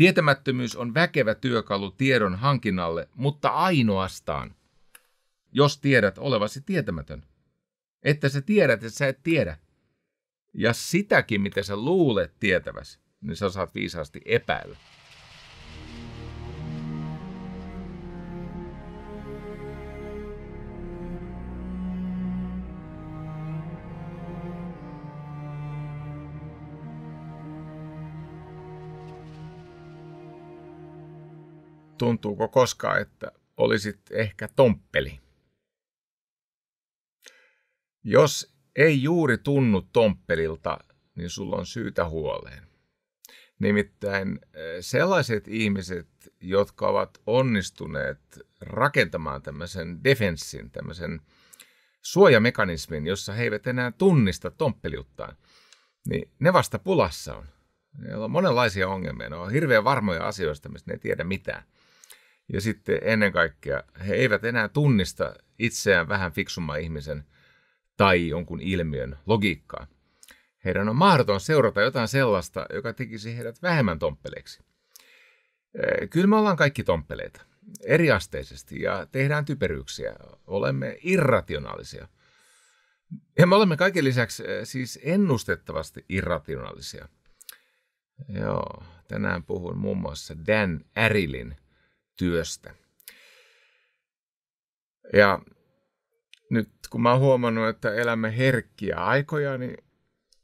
Tietämättömyys on väkevä työkalu tiedon hankinnalle, mutta ainoastaan, jos tiedät olevasi tietämätön. Että sä tiedät, että sä et tiedä. Ja sitäkin, mitä sä luulet tietäväsi, niin sä saat viisaasti epäillä. Tuntuuko koskaan, että olisit ehkä tomppeli? Jos ei juuri tunnu tomppelilta, niin sulla on syytä huoleen. Nimittäin sellaiset ihmiset, jotka ovat onnistuneet rakentamaan tämmöisen defenssin, tämmöisen suojamekanismin, jossa he eivät enää tunnista tomppeliuttaan, niin ne vasta pulassa on. Meillä on monenlaisia ongelmia. Ne on hirveän varmoja asioista, mistä ne ei tiedä mitään. Ja sitten ennen kaikkea he eivät enää tunnista itseään vähän fiksumman ihmisen tai jonkun ilmiön logiikkaa. Heidän on mahdoton seurata jotain sellaista, joka tekisi heidät vähemmän tomppeleiksi. Kyllä me ollaan kaikki tomppeleita, eriasteisesti, ja tehdään typeryyksiä. Olemme irrationaalisia. Ja me olemme kaiken lisäksi siis ennustettavasti irrationaalisia. Joo, tänään puhun muun muassa Dan Arieldin työstä. Ja nyt kun mä oon huomannut, että elämme herkkiä aikoja, niin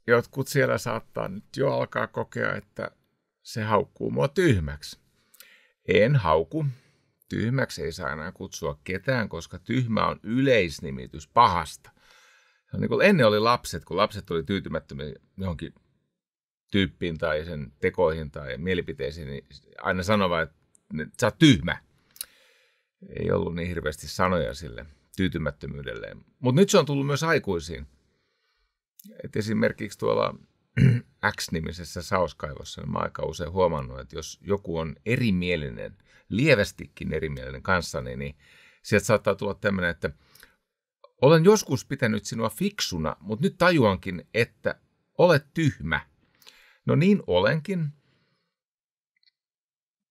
jotkut siellä saattaa nyt jo alkaa kokea, että se haukkuu mua tyhmäksi. En hauku. Tyhmäksi ei saa enää kutsua ketään, koska tyhmä on yleisnimitys pahasta. Niin kuin ennen oli lapset, kun lapset oli tyytymättömiä johonkin tyyppiin tai sen tekoihin tai mielipiteisiin, niin aina sanova, että sä oot tyhmä. Ei ollut niin hirveästi sanoja sille tyytymättömyydelleen. Mutta nyt se on tullut myös aikuisiin. Et esimerkiksi tuolla X-nimisessä saoskaivossa niin mä aika usein huomannut, että jos joku on erimielinen, lievästikin erimielinen kanssani, niin sieltä saattaa tulla tämmöinen, että olen joskus pitänyt sinua fiksuna, mutta nyt tajuankin, että olet tyhmä. No niin olenkin,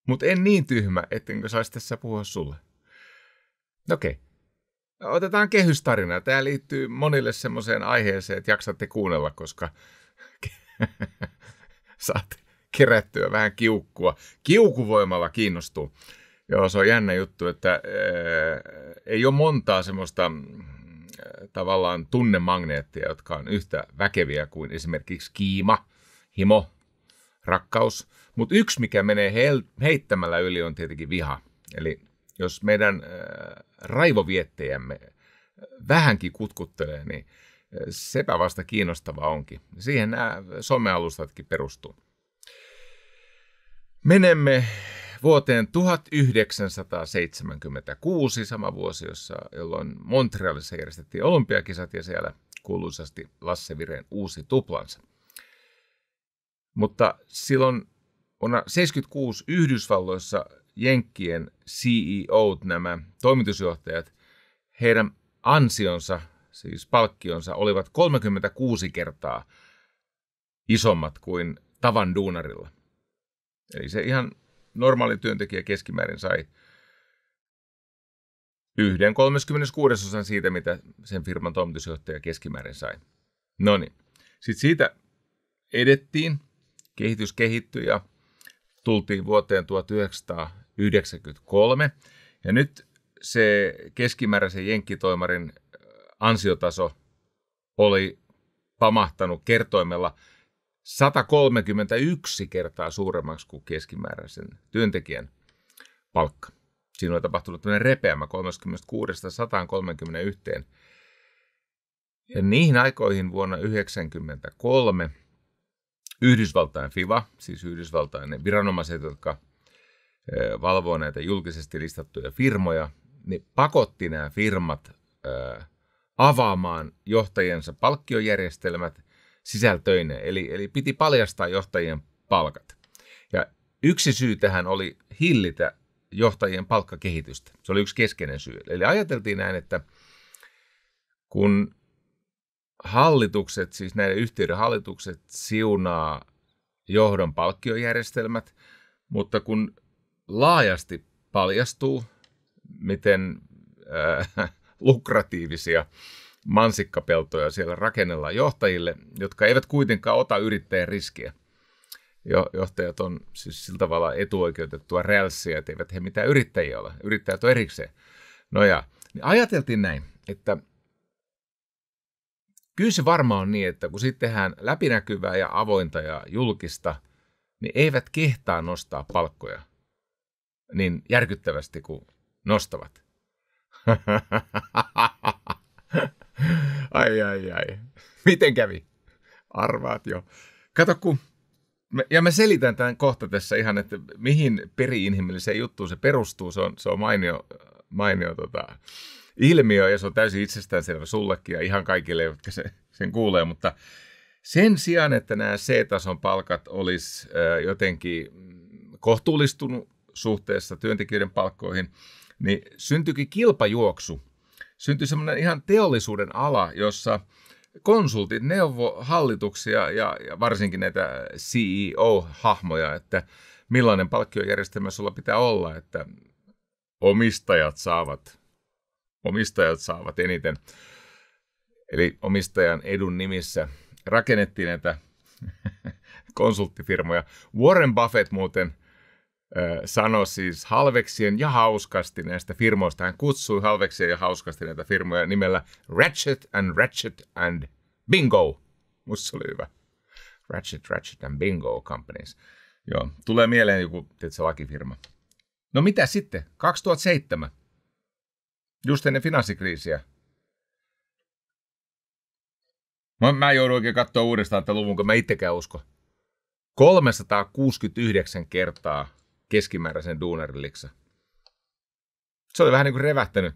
mutta en niin tyhmä, ettenkö saisi tässä puhua sulle. Okei. Otetaan kehystarina. Tämä liittyy monille semmoiseen aiheeseen, että jaksatte kuunnella, koska saatte kerättyä vähän kiukkua. Kiukuvoimalla kiinnostuu. Joo, se on jännä juttu, että ei ole montaa semmoista tavallaan tunnemagneettia, jotka on yhtä väkeviä kuin esimerkiksi kiima, himo, rakkaus. Mutta yksi, mikä menee heittämällä yli, on tietenkin viha. Eli jos meidän raivoviettejämme vähänkin kutkuttelee, niin sepä vasta kiinnostavaa onkin. Siihen nämä somealustatkin perustuu. Menemme vuoteen 1976, sama vuosi, jolloin Montrealissa järjestettiin olympiakisat ja siellä kuuluisasti Lasse Viren uusi tuplansa. Mutta silloin vuonna 1976 Yhdysvalloissa Jenkkien CEO, nämä toimitusjohtajat, heidän ansionsa, siis palkkionsa, olivat 36 kertaa isommat kuin tavan duunarilla. Eli se ihan normaali työntekijä keskimäärin sai 1/36 siitä, mitä sen firman toimitusjohtaja keskimäärin sai. No niin, sitten siitä edettiin, kehitys kehittyi ja tultiin vuoteen 1993. Ja nyt se keskimääräisen jenkkitoimarin ansiotaso oli pamahtanut kertoimella 131 kertaa suuremmaksi kuin keskimääräisen työntekijän palkka. Siinä oli tapahtunut tämmöinen repeämä 36-131. Ja niihin aikoihin vuonna 1993 Yhdysvaltain FIVA, siis Yhdysvaltain viranomaiset, jotka valvoo näitä julkisesti listattuja firmoja, niin pakotti nämä firmat avaamaan johtajiensa palkkiojärjestelmät sisältöineen, eli piti paljastaa johtajien palkat. Ja yksi syy tähän oli hillitä johtajien palkkakehitystä. Se oli yksi keskeinen syy. Eli ajateltiin näin, että kun hallitukset, siis näiden yhtiöiden hallitukset siunaa johdon palkkiojärjestelmät, Mutta kun laajasti paljastuu, miten lukratiivisia mansikkapeltoja siellä rakennellaan johtajille, jotka eivät kuitenkaan ota yrittäjän riskiä. Johtajat on siis sillä tavalla etuoikeutettua rälssiä, että eivät he mitään yrittäjiä ole. Yrittäjät on erikseen. No ja, niin ajateltiin näin, että kyllä se varmaan on niin, että kun sitten tehdään läpinäkyvää ja avointa ja julkista, niin eivät kehtaa nostaa palkkoja niin järkyttävästi kuin nostavat. Ai. Miten kävi? Arvaat jo. Kato, mä selitän tämän kohta tässä ihan, että mihin peri-inhimilliseen juttuun se perustuu. Se on mainio ilmiö ja se on täysin itsestäänselvä sullekin ja ihan kaikille, jotka sen kuulee. Mutta sen sijaan, että nämä C-tason palkat olisi jotenkin kohtuullistunut suhteessa työntekijöiden palkkoihin, niin syntyikin kilpajuoksu. Syntyi semmoinen ihan teollisuuden ala, jossa konsultit neuvo hallituksia ja varsinkin näitä CEO-hahmoja, että millainen palkkiojärjestelmä sulla pitää olla, että omistajat saavat eniten. Eli omistajan edun nimissä rakennettiin näitä konsulttifirmoja. Warren Buffett muuten sanoi siis halveksien ja hauskasti näistä firmoista. Hän kutsui halveksien ja hauskasti näitä firmoja nimellä Ratchet and Bingo. Musta se oli hyvä. Ratchet and Bingo Companies. Joo, tulee mieleen joku lakifirma. No mitä sitten? 2007. Just ennen finanssikriisiä. Mä joudun oikein katsoa uudestaan että luvun, kun mä itsekään usko. 369 kertaa keskimääräisen duunarin liksa. Se oli vähän niin kuin revähtänyt.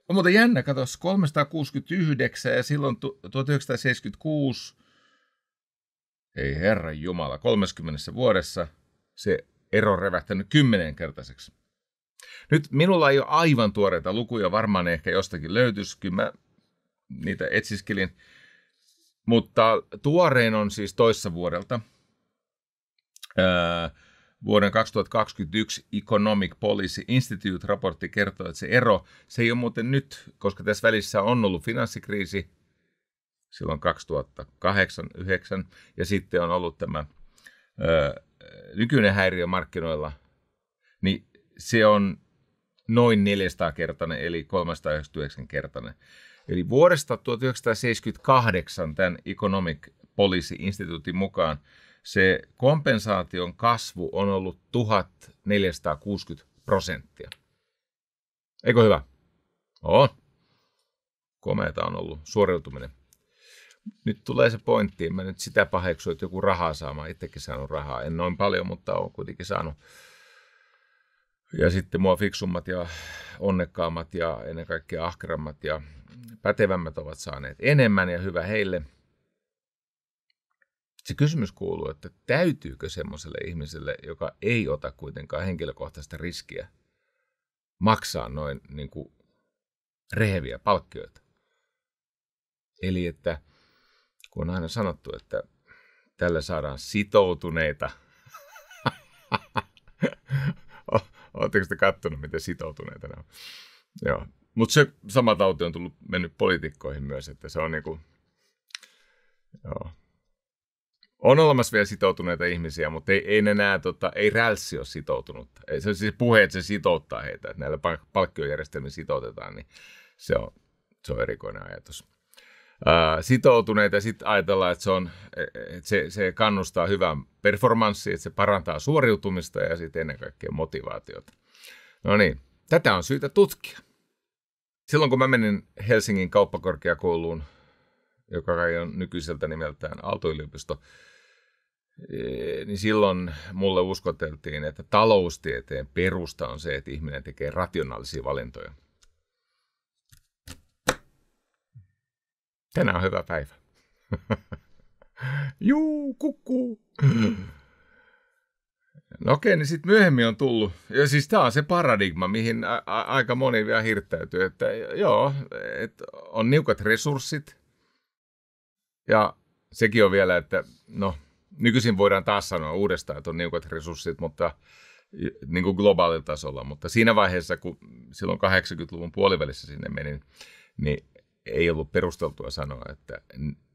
On muuten jännä, katos, 369 ja silloin 1976, ei herran jumala, 30 vuodessa se ero on revähtänyt 10-kertaiseksi. Nyt minulla ei ole aivan tuoreita lukuja, varmaan ehkä jostakin löytyisi, kyllä mä niitä etsiskelin, mutta tuorein on siis toissa vuodelta. Vuoden 2021 Economic Policy Institute-raportti kertoo, että se ero, se ei ole muuten nyt, koska tässä välissä on ollut finanssikriisi silloin 2008-2009 ja sitten on ollut tämä nykyinen häiriö markkinoilla, niin se on noin 400-kertainen eli 399-kertainen. Eli vuodesta 1978 tämän Economic Policy Instituutin mukaan se kompensaation kasvu on ollut 1460%. Eikö hyvä? On. Komeata on ollut suoriutuminen. Nyt tulee se pointti. En mä nyt sitä paheksu, että joku rahaa saa. Mä itsekin saanut rahaa. En noin paljon, mutta olen kuitenkin saanut. Ja sitten mua fiksummat ja onnekkaammat ja ennen kaikkea ahkerammat ja pätevämmät ovat saaneet enemmän ja hyvä heille. Se kysymys kuuluu, että täytyykö semmoiselle ihmiselle, joka ei ota kuitenkaan henkilökohtaista riskiä, maksaa noin niin kuin reheviä palkkioita. Eli että kun on aina sanottu, että tällä saadaan sitoutuneita. Oletteko te katsonut, miten sitoutuneita ne on? Joo. Mutta se sama tauti on mennyt poliitikkoihin myös, että se on niinku, joo. On olemassa vielä sitoutuneita ihmisiä, mutta ei ne nää, ei rälssi ole sitoutunut. Se on siis puhe, että se sitouttaa heitä, että näillä palkkiojärjestelmillä sitoutetaan, niin se on erikoinen ajatus. Sitoutuneita ja sitten ajatellaan, että se kannustaa hyvään performanssiin, että se parantaa suoriutumista ja sitten ennen kaikkea motivaatiota. No niin, tätä on syytä tutkia. Silloin kun mä menin Helsingin kauppakorkeakouluun, joka on nykyiseltä nimeltään Aalto-yliopisto, niin silloin mulle uskoteltiin, että taloustieteen perusta on se, että ihminen tekee rationaalisia valintoja. Tänään on hyvä päivä. Juu, kukkuu. No okei, niin sitten myöhemmin on tullut. Ja siis tämä on se paradigma, mihin aika moni vielä hirttäytyy, että joo, että on niukat resurssit. Ja sekin on vielä, että no, nykyisin voidaan taas sanoa uudestaan, että on niukat resurssit, mutta niin kuin globaalilla tasolla, mutta siinä vaiheessa, kun silloin 80-luvun puolivälissä sinne menin, niin ei ollut perusteltua sanoa,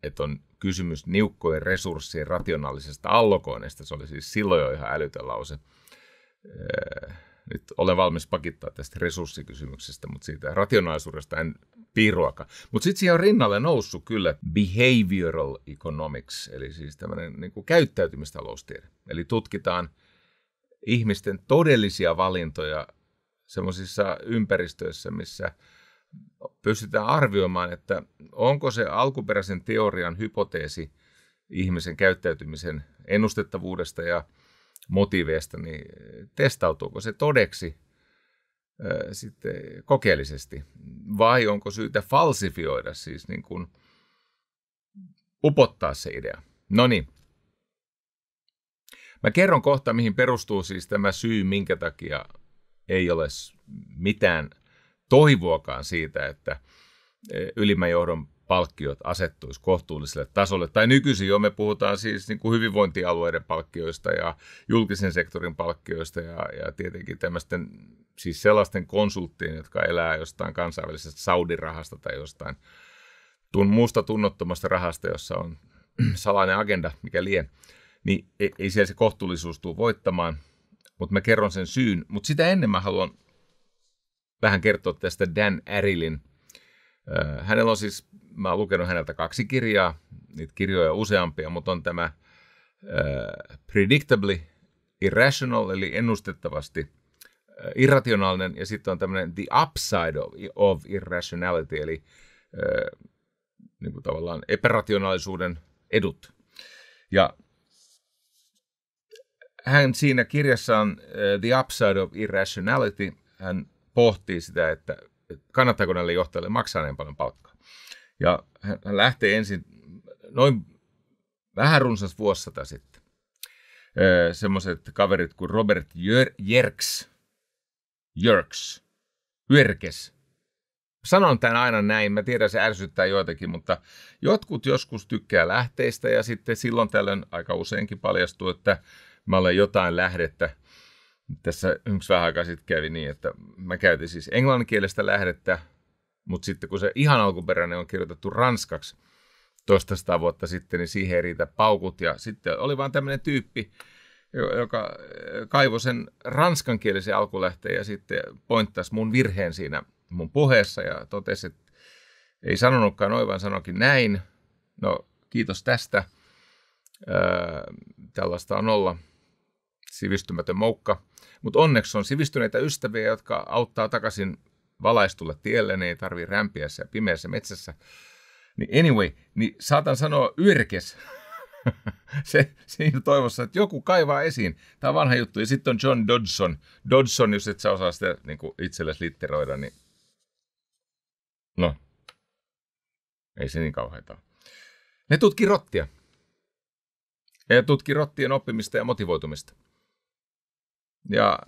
että on kysymys niukkojen resurssien rationaalisesta allokoinnista. Se oli siis silloin jo ihan älytön lause. Nyt olen valmis pakittaa tästä resurssikysymyksestä, mutta siitä rationaalisuudesta en piiruakaan. Mutta sitten siihen on rinnalle noussut kyllä behavioral economics, eli siis tämmöinen niin kuin käyttäytymistaloustiede. Eli tutkitaan ihmisten todellisia valintoja semmoisissa ympäristöissä, missä pystytään arvioimaan, että onko se alkuperäisen teorian hypoteesi ihmisen käyttäytymisen ennustettavuudesta ja motiiveista, niin testautuuko se todeksi sitten kokeellisesti, vai onko syytä falsifioida, siis niin kuin upottaa se idea. No niin. Mä kerron kohta, mihin perustuu siis tämä syy, minkä takia ei ole mitään toivoakaan siitä, että ylimmän johdon palkkiot asettuisi kohtuulliselle tasolle. Tai nykyisin jo me puhutaan siis niin kuin hyvinvointialueiden palkkioista ja julkisen sektorin palkkioista ja tietenkin tämmöisten, siis sellaisten konsulttien, jotka elää jostain kansainvälisestä Saudi-rahasta tai jostain muusta tunnottomasta rahasta, jossa on salainen agenda, mikä lie. Niin ei siellä se kohtuullisuus tule voittamaan, mutta mä kerron sen syyn. Mutta sitä ennen mä haluan vähän kertoa tästä Dan Arieldin. Hänellä on siis, mä oon lukenut häneltä 2 kirjaa, niitä kirjoja useampia, mutta on tämä Predictably Irrational, eli ennustettavasti irrationaalinen, ja sitten on tämmöinen The Upside of Irrationality, eli niin kuin tavallaan epärationaalisuuden edut. Ja hän siinä kirjassaan The Upside of Irrationality, hän pohtii sitä, että kannattaako näille johtajille maksaa niin paljon palkkaa. Ja hän lähtee ensin noin vähän runsas vuosisata sitten. Semmoiset kaverit kuin Robert Yerkes. Sanon tämän aina näin, mä tiedän se ärsyttää joitakin, mutta jotkut joskus tykkää lähteistä ja sitten silloin tällöin aika useinkin paljastuu, että mä olen jotain lähdettä. Tässä yksi vähän aikaa sitten kävi niin, että mä käytin siis englanninkielistä lähdettä, mutta sitten kun se ihan alkuperäinen on kirjoitettu ranskaksi 100 vuotta sitten, niin siihen ei riitä paukut. Ja sitten oli vaan tämmöinen tyyppi, joka kaivoi sen ranskankielisen alkulähteen ja sitten pointtasi mun virheen siinä mun puheessa ja totesi, että ei sanonutkaan noin, vaan sanoikin näin. No kiitos tästä. Tällaista on olla sivistymätön moukka. Mutta onneksi on sivistyneitä ystäviä, jotka auttaa takaisin valaistulle tielle, ne ei tarvitse rämpiä siellä pimeässä metsässä. Niin anyway, niin saatan sanoa Yrkes. se siinä toivossa, että joku kaivaa esiin. Tämä on vanha juttu. Ja sitten on John Dodson. Dodson, jos et sä osaa sitä niin itsellesi litteroida, niin no, ei se niin kauheata ole. Ne tutki rottia. Ja tutki rottien oppimista ja motivoitumista. Ja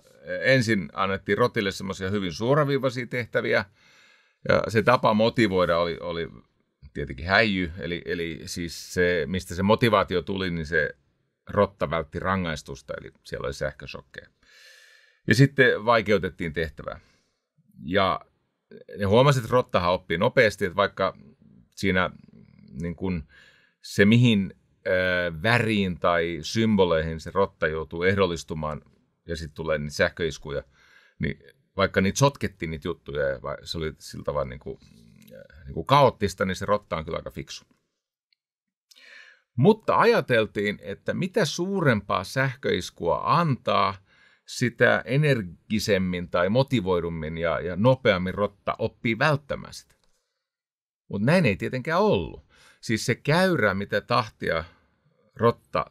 ensin annettiin rotille semmoisia hyvin suoraviivaisia tehtäviä. Ja se tapa motivoida oli tietenkin häijy. Eli siis se, mistä se motivaatio tuli, niin se rotta vältti rangaistusta. Eli siellä oli sähköshokkeja. Ja sitten vaikeutettiin tehtävää. Ja ne huomasivat, että rottahan oppii nopeasti, että vaikka siinä niin kun se mihin väriin tai symboleihin se rotta joutuu ehdollistumaan ja sitten tulee niitä sähköiskuja, niin vaikka niitä sotkettiin niitä juttuja ja se oli sillä tavalla niin kuin kaoottista, niin se rotta on kyllä aika fiksu. Mutta ajateltiin, että mitä suurempaa sähköiskua antaa, sitä energisemmin tai motivoidummin ja nopeammin rotta oppii välttämään sitä. Mutta näin ei tietenkään ollut. Siis se käyrä, mitä tahtia rotta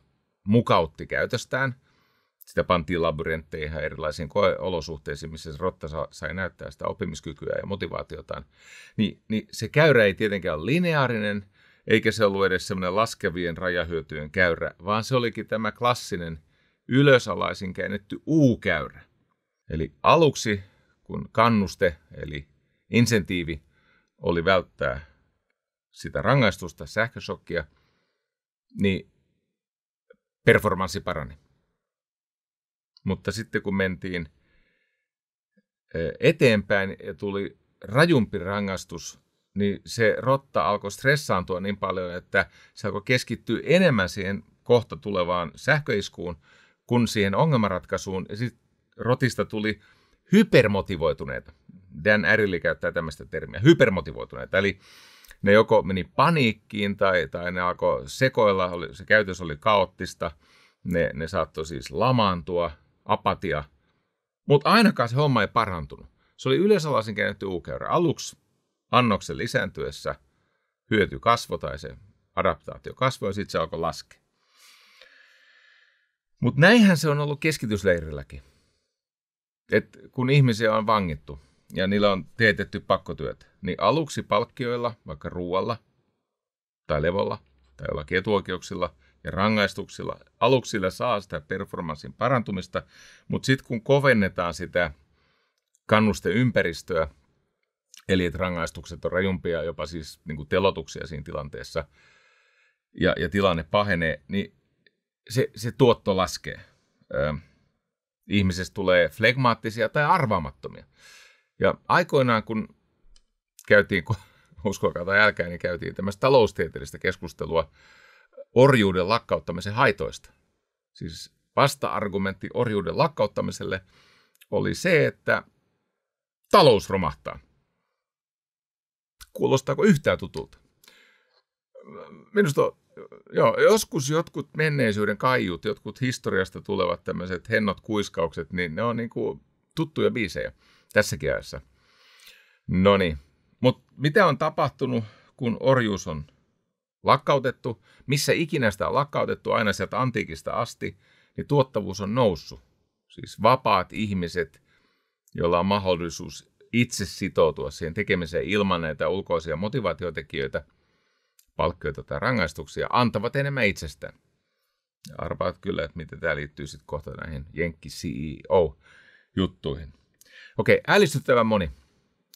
mukautti käytöstään, sitä pantiin labyrintteihin ihan erilaisiin koeolosuhteisiin, missä se rotta sai näyttää sitä oppimiskykyä ja motivaatiotaan. Niin se käyrä ei tietenkään ole lineaarinen, eikä se ollut edes semmoinen laskevien rajahyötyjen käyrä, vaan se olikin tämä klassinen ylösalaisin käännetty U-käyrä. Eli aluksi, kun kannuste, eli insentiivi, oli välttää sitä rangaistusta, Mutta sitten kun mentiin eteenpäin ja tuli rajumpi rangaistus, niin se rotta alkoi stressaantua niin paljon, että se alkoi keskittyä enemmän siihen kohta tulevaan sähköiskuun kuin siihen ongelmanratkaisuun. Ja sitten rotista tuli hypermotivoituneita. Dan Ariely käyttää tämmöistä termiä, hypermotivoituneita. Eli ne joko meni paniikkiin tai ne alkoi sekoilla, se käytös oli kaoottista, ne saattoi siis lamaantua, apatia, mutta ainakaan se homma ei parantunut. Se oli yleisalaisen käännetty U-käyrä. Aluksi annoksen lisääntyessä hyöty kasvoi tai se adaptaatio kasvoi ja sitten se alkoi laskea. Mutta näinhän se on ollut keskitysleirilläkin. Et kun ihmisiä on vangittu ja niillä on teetetty pakkotyötä, niin aluksi palkkioilla, vaikka ruualla tai levolla tai jollakin etuoikeuksilla ja rangaistuksilla, aluksi sillä saa sitä performanssin parantumista, mutta sitten kun kovennetaan sitä kannusteympäristöä, eli että rangaistukset on rajumpia, jopa siis niin kuin telotuksia siinä tilanteessa, ja tilanne pahenee, niin se tuotto laskee. Ihmisestä tulee flegmaattisia tai arvaamattomia. Ja aikoinaan, kun käytiin, uskokaa tai älkää, niin käytiin tämmöistä taloustieteellistä keskustelua orjuuden lakkauttamisen haitoista. Siis vasta-argumentti orjuuden lakkauttamiselle oli se, että talous romahtaa. Kuulostaako yhtään tutulta? Minusta joskus jotkut menneisyyden kaiut, jotkut historiasta tulevat tämmöiset hennot kuiskaukset, niin ne on niin kuin tuttuja biisejä tässäkin ajassa. Noniin, mutta mitä on tapahtunut, kun orjuus on lakkautettu? Missä ikinä sitä on lakkautettu, aina sieltä antiikista asti, niin tuottavuus on noussut. Siis vapaat ihmiset, joilla on mahdollisuus itse sitoutua siihen tekemiseen ilman näitä ulkoisia motivaatiotekijöitä, palkkioita tai rangaistuksia, antavat enemmän itsestään. Ja arvaat kyllä, että miten tämä liittyy sitten kohta näihin Jenkki CEO-juttuihin. Okei, ällistyttävän moni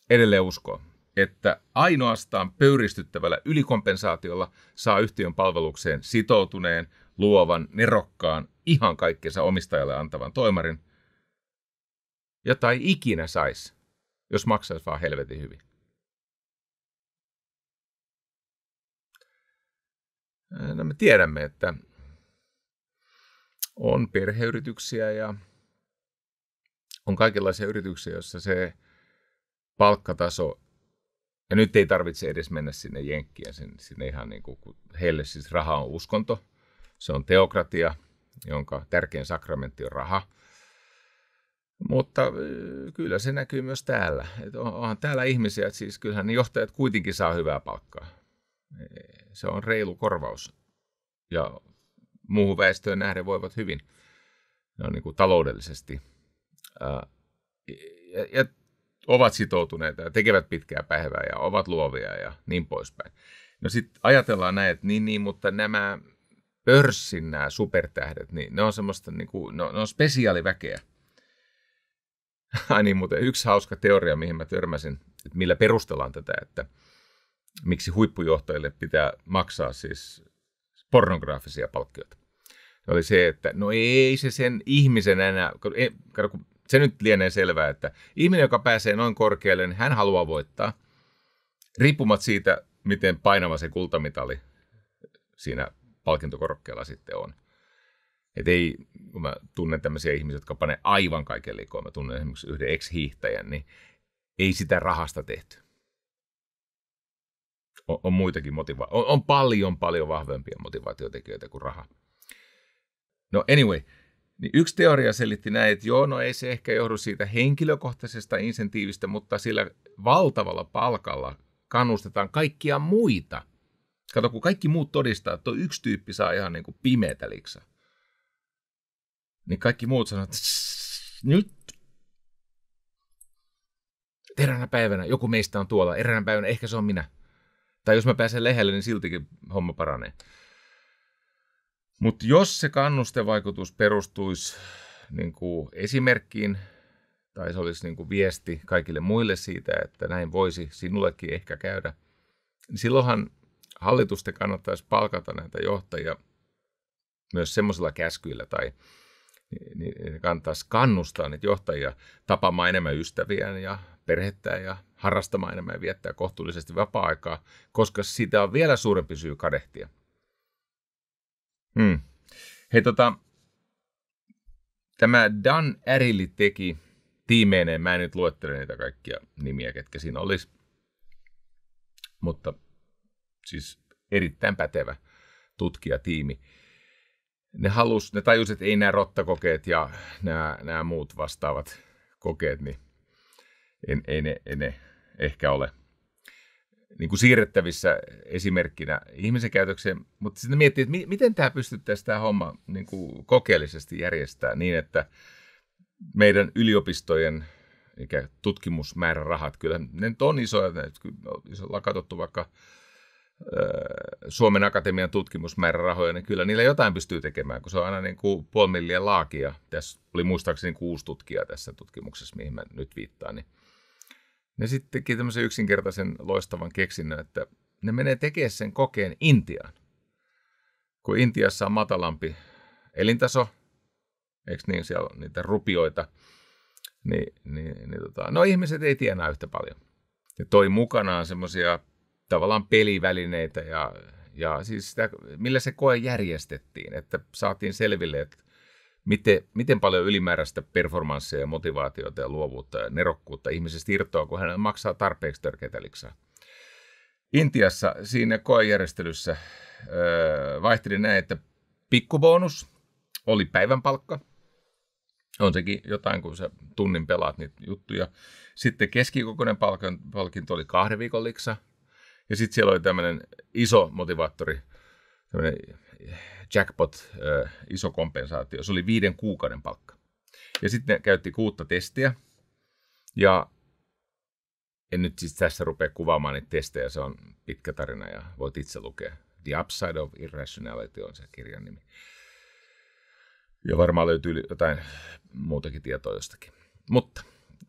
edelleen uskoo, että ainoastaan pöyristyttävällä ylikompensaatiolla saa yhtiön palvelukseen sitoutuneen, luovan, nerokkaan, ihan kaikkensa omistajalle antavan toimarin, jota ei ikinä saisi, jos maksaisi vaan helvetin hyvin. No me tiedämme, että on perheyrityksiä ja on kaikenlaisia yrityksiä, joissa se palkkataso, ja nyt ei tarvitse edes mennä sinne jenkkiin, sinne ihan niin kuin, heille siis raha on uskonto, se on teokratia, jonka tärkein sakramentti on raha. Mutta kyllä se näkyy myös täällä. Että onhan täällä ihmisiä, että siis kyllähän ne johtajat kuitenkin saa hyvää palkkaa. Se on reilu korvaus. Ja muuhun väestöön nähden voivat hyvin. Ne on niin kuin taloudellisesti. Ja ovat sitoutuneita ja tekevät pitkää päivää ja ovat luovia ja niin poispäin. No sitten ajatellaan näin, että niin, mutta nämä pörssin nämä supertähdet, niin ne on semmoista, niin kuin, ne on spesiaaliväkeä. Ai niin, muuten yksi hauska teoria, mihin mä törmäsin, että millä perustellaan tätä, että miksi huippujohtajille pitää maksaa siis pornograafisia palkkioita. Oli se, että no ei se sen ihmisen enää, kun se nyt lienee selvää, että ihminen, joka pääsee noin korkealle, niin hän haluaa voittaa, riippumatta siitä, miten painava se kultamitali siinä palkintokorokkeella sitten on. Että ei, kun mä tunnen tämmöisiä ihmisiä, jotka panee aivan kaiken likoon, mä tunnen esimerkiksi yhden ex-hiihtäjän, niin ei sitä rahasta tehty. On muitakin on paljon vahvempia motivaatiotekijöitä kuin raha. No anyway, niin yksi teoria selitti näin, että joo, no ei se ehkä johdu siitä henkilökohtaisesta insentiivistä, mutta sillä valtavalla palkalla kannustetaan kaikkia muita. Kato, kun kaikki muut todistaa, että tuo yksi tyyppi saa ihan niin kuin pimeätä liksaa. Niin kaikki muut sanoo, että nyt eräänä päivänä joku meistä on tuolla, eräänä päivänä ehkä se on minä. Tai jos mä pääsen lehdelle, niin siltikin homma paranee. Mutta jos se kannustevaikutus perustuisi niin kuin esimerkkiin, tai se olisi niin kuin viesti kaikille muille siitä, että näin voisi sinullekin ehkä käydä, niin silloinhan hallitusten kannattaisi palkata näitä johtajia myös semmoisilla käskyillä tai niin kannattaisi kannustaa niitä johtajia tapaamaan enemmän ystäviään ja perhettään ja harrastamaan enemmän ja viettää kohtuullisesti vapaa-aikaa, koska siitä on vielä suurempi syy kadehtia. Hei, tämä Dan Ariely teki tiimeineen, mä en nyt luettele niitä kaikkia nimiä, ketkä siinä olisi, mutta siis erittäin pätevä tutkijatiimi. Ne tajusivat, että ei nämä rottakokeet ja nämä muut vastaavat kokeet, niin ei ne ehkä ole niin kuin siirrettävissä esimerkkinä ihmisen käytökseen, mutta sitten miettii, että miten tämä pystyttäisiin tämä homma niin kuin kokeellisesti järjestää niin, että meidän yliopistojen tutkimusmäärärahat, kyllä ne on isoja, jos ollaan katsottu vaikka Suomen Akatemian tutkimusmäärärahoja, niin kyllä niillä jotain pystyy tekemään, kun se on aina niin kuin 500 000 laakia. Tässä oli muistaakseni 6 tutkijaa tässä tutkimuksessa, mihin mä nyt viittaan. Niin ne sitten teki tämmöisen yksinkertaisen loistavan keksinnön, että ne menee tekemään sen kokeen Intiaan. Kun Intiassa on matalampi elintaso, eikö niin, siellä on niitä rupioita, no ihmiset ei tienaa yhtä paljon. Ne toi mukanaan semmoisia tavallaan pelivälineitä ja siis sitä, millä se koe järjestettiin, että saatiin selville, että miten paljon ylimääräistä performanssia ja motivaatiota ja luovuutta ja nerokkuutta ihmisestä irtoaa, kun hän maksaa tarpeeksi törkeitä liksaa. Intiassa siinä koejärjestelyssä vaihteli näin, että pikkubonus oli päivän palkka. On sekin jotain, kun sä tunnin pelaat niitä juttuja. Sitten keskikokoinen palkinto oli 2 viikon liksa. Ja sitten siellä oli tämmöinen iso motivaattori, tämmöinen jackpot, iso kompensaatio. Se oli 5 kuukauden palkka. Ja sitten ne käytti 6 testiä. Ja en nyt siis tässä rupea kuvaamaan niitä testejä, se on pitkä tarina ja voit itse lukea. The Upside of Irrationality on se kirjan nimi. Ja varmaan löytyy jotain muutakin tietoa jostakin. Mutta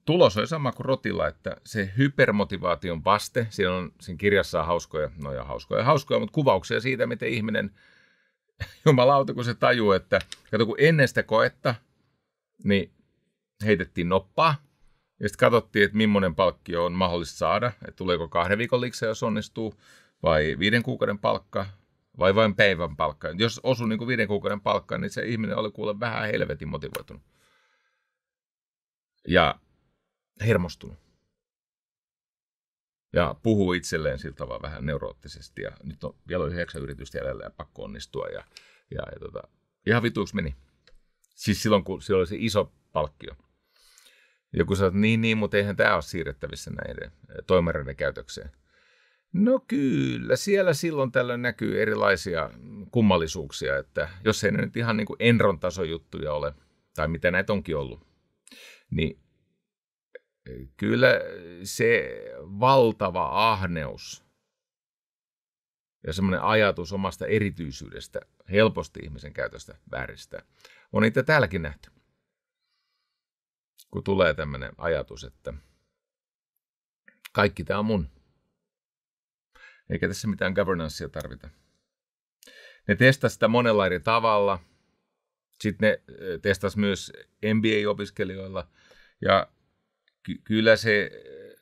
tulos oli sama kuin rotilla, että se hypermotivaation vaste, siinä kirjassa on hauskoja, mutta kuvauksia siitä, miten ihminen, jumalauta, kun se tajuu, että kato, kun ennen sitä koetta, niin heitettiin noppaa, ja sitten katsottiin, että millainen palkkio on mahdollista saada, että tuleeko 2 viikon liksa, jos onnistuu, vai 5 kuukauden palkka, vai vain päivän palkka. Jos osui niin kuin 5 kuukauden palkkaan, niin se ihminen oli kuule vähän helvetin motivoitunut. Ja hermostunut. Ja puhuu itselleen sillä tavalla vähän neuroottisesti. Ja nyt on vielä 9 yritystä jäljellä ja pakko onnistua. Ja ihan vituiksi meni. Siis silloin, kun siellä oli se iso palkkio. Ja kun sä oot niin, mutta eihän tämä ole siirrettävissä näiden toimareiden käytökseen. No kyllä, siellä silloin tällöin näkyy erilaisia kummallisuuksia, että jos ei ne nyt ihan niin kuin Enron tason juttuja ole, tai mitä näitä onkin ollut, niin kyllä se valtava ahneus ja semmoinen ajatus omasta erityisyydestä helposti ihmisen käytöstä vääristää. On niitä täälläkin nähty. Kun tulee tämmöinen ajatus, että kaikki tämä on mun. Eikä tässä mitään governancea tarvita. Ne testasivat sitä monella eri tavalla. Sitten ne testasivat myös MBA-opiskelijoilla. Ja kyllä se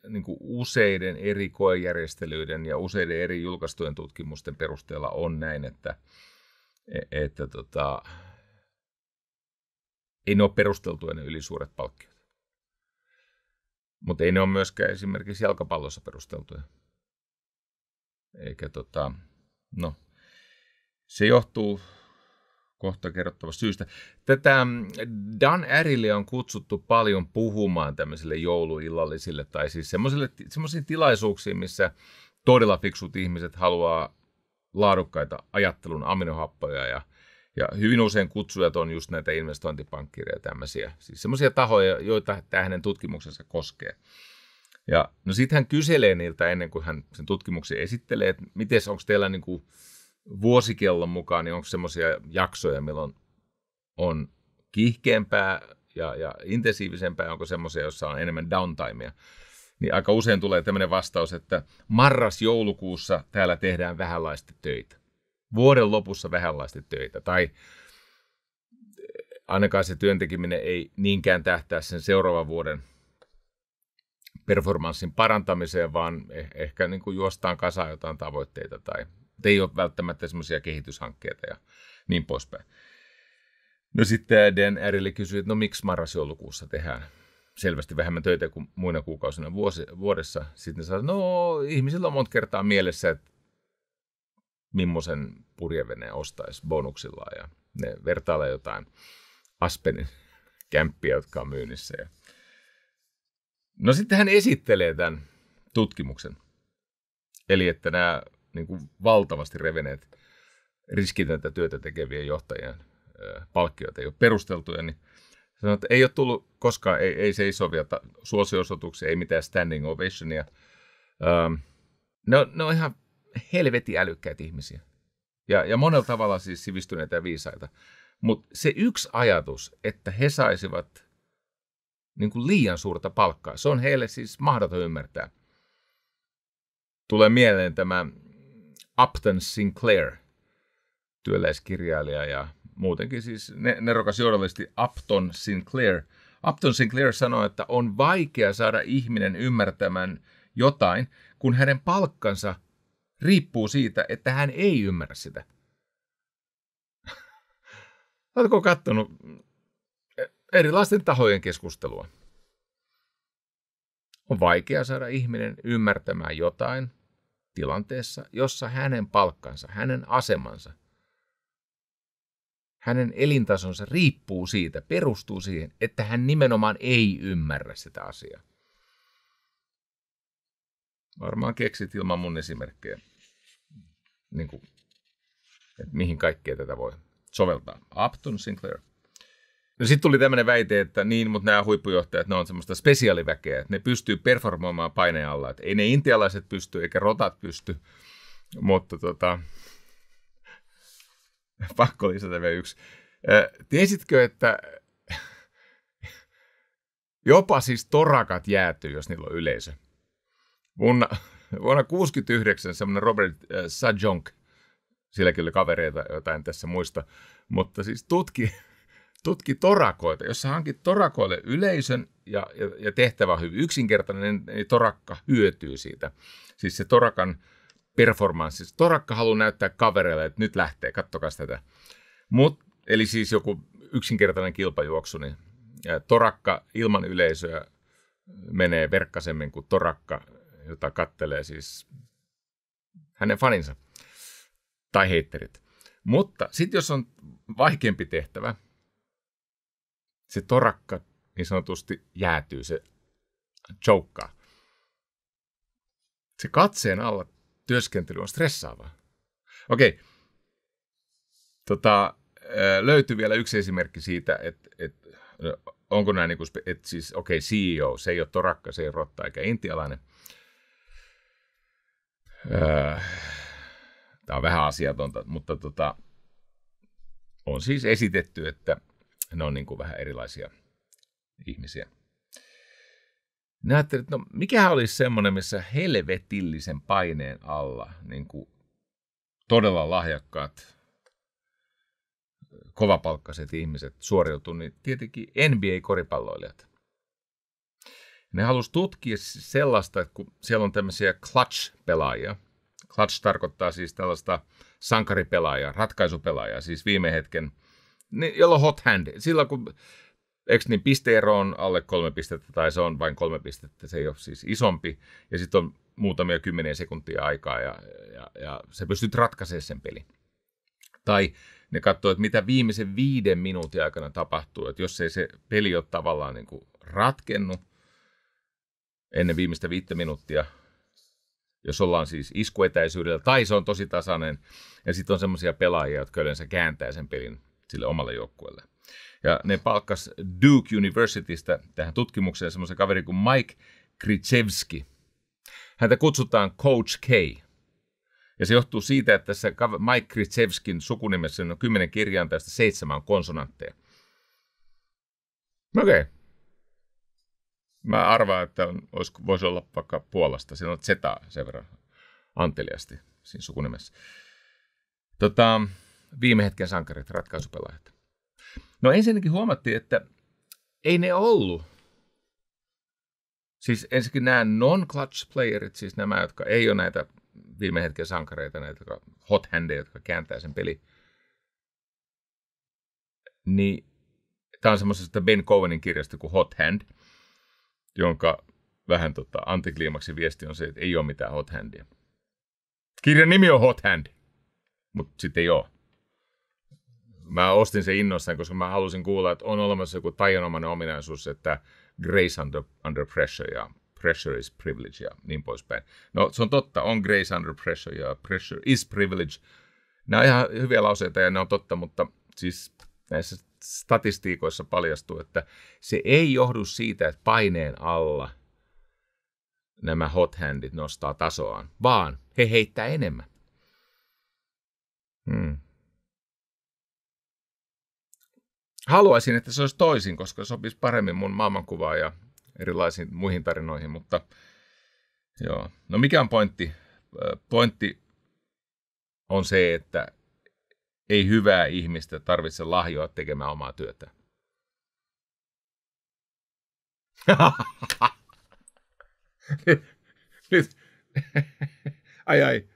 niin kuin useiden eri koejärjestelyiden ja useiden eri julkaistujen tutkimusten perusteella on näin, että ei ne ole perusteltuja ne ylisuuret palkkiot. Mutta ei ne ole myöskään esimerkiksi jalkapallossa perusteltuja. Eikä se johtuu kohta kerrottavasta syystä. Tätä Dan Arielyä on kutsuttu paljon puhumaan tämmöisille jouluillallisille tai siis semmoisiin tilaisuuksiin, missä todella fiksut ihmiset haluaa laadukkaita ajattelun aminohappoja ja hyvin usein kutsujat on just näitä investointipankkireja ja tämmöisiä. Siis semmoisia tahoja, joita tämä hänen tutkimuksensa koskee. Ja no sitten hän kyselee niiltä ennen kuin hän sen tutkimuksen esittelee, että onko teillä niin kuin vuosikellon mukaan, niin onko semmoisia jaksoja, milloin on kiihkeämpää ja intensiivisempää, onko semmoisia, joissa on enemmän downtimea. Niin aika usein tulee tämmöinen vastaus, että marras-joulukuussa täällä tehdään vähänlaisesti töitä. Vuoden lopussa vähänlaisesti töitä. Tai ainakaan se työntekeminen ei niinkään tähtää sen seuraavan vuoden performanssin parantamiseen, vaan ehkä niin kuin juostaan kasaan jotain tavoitteita tai ei ole välttämättä semmoisia kehityshankkeita ja niin poispäin. No sitten Dan Ariely kysyi, että no miksi marras-joulukuussa tehdään selvästi vähemmän töitä kuin muina kuukausina vuodessa. Sitten ne sanoi, no ihmisillä on monta kertaa mielessä, että millaisen purjeveneen ostaisi bonuksillaan ja ne vertailee jotain Aspenin kämppiä, jotka on myynnissä. No sitten hän esittelee tämän tutkimuksen. Eli että nämä niin kuin valtavasti reveneet riskitöntä työtä tekevien johtajien palkkioita ei ole perusteltuja, niin sanoo, että ei ole tullut koskaan, ei seisovia suosio-osoituksia, ei mitään standing ovationia. Ne on ihan helvetin älykkäitä ihmisiä. Ja monella tavalla siis sivistyneitä ja viisaita. Mutta se yksi ajatus, että he saisivat niin kuin liian suurta palkkaa, se on heille siis mahdoton ymmärtää. Tulee mieleen tämä Upton Sinclair, työläiskirjailija ja muutenkin siis nerokas journalisti Upton Sinclair. Upton Sinclair sanoi, että on vaikea saada ihminen ymmärtämään jotain, kun hänen palkkansa riippuu siitä, että hän ei ymmärrä sitä. Oletko katsonut erilaisten tahojen keskustelua? On vaikea saada ihminen ymmärtämään jotain tilanteessa, jossa hänen palkkansa, hänen asemansa, hänen elintasonsa riippuu siitä, perustuu siihen, että hän nimenomaan ei ymmärrä sitä asiaa. Varmaan keksit ilman mun esimerkkejä, niin kuin, että mihin kaikkea tätä voi soveltaa. Upton Sinclair. No sitten tuli tämmöinen väite, että niin, mutta nämä huippujohtajat, ne on semmoista spesiaaliväkeä, että ne pystyy performoimaan paineen alla. Että ei ne intialaiset pysty, eikä rotat pysty, mutta pakko lisätä vielä yksi. Tiesitkö, että jopa siis torakat jäätyy, jos niillä on yleisö? Vuonna 1969 semmoinen Robert Sajonk, silläkin oli kavereita, joita en tässä muista, mutta siis tutki torakoita. Jos sä hankit torakoille yleisön ja tehtävä on hyvin yksinkertainen, niin torakka hyötyy siitä. Siis se torakan performanssi. Torakka haluaa näyttää kavereille, että nyt lähtee, kattokaa tätä. Eli siis joku yksinkertainen kilpajuoksu, niin torakka ilman yleisöä menee verkkasemmin kuin torakka, jota kattelee siis hänen faninsa tai heitterit. Mutta sitten jos on vaikeampi tehtävä, se torakka niin sanotusti jäätyy, se choukkaa. Se katseen alla työskentely on stressaavaa. Okei. Löytyy vielä yksi esimerkki siitä, että onko nämä niin kuin, että siis CEO, se ei ole torakka, se ei ole rotta eikä intialainen. Tämä on vähän asiatonta, mutta on siis esitetty, että ne on niin kuin vähän erilaisia ihmisiä. Ne ajattelin, että no mikähän olisi semmoinen, missä helvetillisen paineen alla niin kuin todella lahjakkaat, kovapalkkaiset ihmiset suoriutuu, niin tietenkin NBA-koripalloilijat. Ne halusi tutkia sellaista, että kun siellä on tämmöisiä clutch-pelaajia. Clutch tarkoittaa siis tällaista sankaripelaajaa, ratkaisupelaajaa, siis viime hetken, jolla on hot hand. Silloin kun niin pisteero on alle 3 pistettä tai se on vain 3 pistettä, se ei ole siis isompi. Ja sitten on muutamia 10 sekuntia aikaa ja se pystyt ratkaisemaan sen pelin. Tai ne katsoo, että mitä viimeisen 5 minuutin aikana tapahtuu. Että jos ei se peli ole tavallaan niin kuin ratkennut ennen viimeistä 5 minuuttia, jos ollaan siis iskuetäisyydellä, tai se on tosi tasainen, ja sitten on semmoisia pelaajia, jotka yleensä kääntää sen pelin sille omalle joukkueelle. Ja ne palkkas Duke Universitystä tähän tutkimukseen semmoisen kaverin kuin Mike Krzyzewski. Häntä kutsutaan Coach K. Ja se johtuu siitä, että tässä Mike Krzyzewskin sukunimessä on 10 kirjainta, 7 konsonantteja. Okei. Mä arvaan, että voisi olla vaikka Puolasta. Siinä on Zeta sen verran anteliasti siinä sukunimessä. Viime hetken sankarit, ratkaisupelaajat. No ensinnäkin huomattiin, että ei ne ollut. Siis ensinnäkin nämä non-clutch playerit, siis nämä, jotka ei ole näitä viime hetken sankareita, näitä hot handeja, jotka kääntää sen peli. Niin, tämä on semmoisesta Ben Cohenin kirjasta kuin Hot Hand, jonka vähän antikliimaksi viesti on se, että ei ole mitään hot handia. Kirjan nimi on Hot Hand, mutta sitten ei ole. Mä ostin sen innoissaan, koska mä halusin kuulla, että on olemassa joku taianomainen ominaisuus, että grace under pressure ja pressure is privilege ja niin poispäin. No se on totta, on grace under pressure ja pressure is privilege. Nämä on ihan hyviä lauseita ja ne on totta, mutta siis näissä statistiikoissa paljastuu, että se ei johdu siitä, että paineen alla nämä hot handit nostaa tasoaan, vaan he heittää enemmän. Haluaisin, että se olisi toisin, koska se sopisi paremmin mun maailmankuvaan ja erilaisiin muihin tarinoihin, mutta joo. No mikä on pointti? Pointti on se, että ei hyvää ihmistä tarvitse lahjoa tekemään omaa työtä. Nyt. Ai.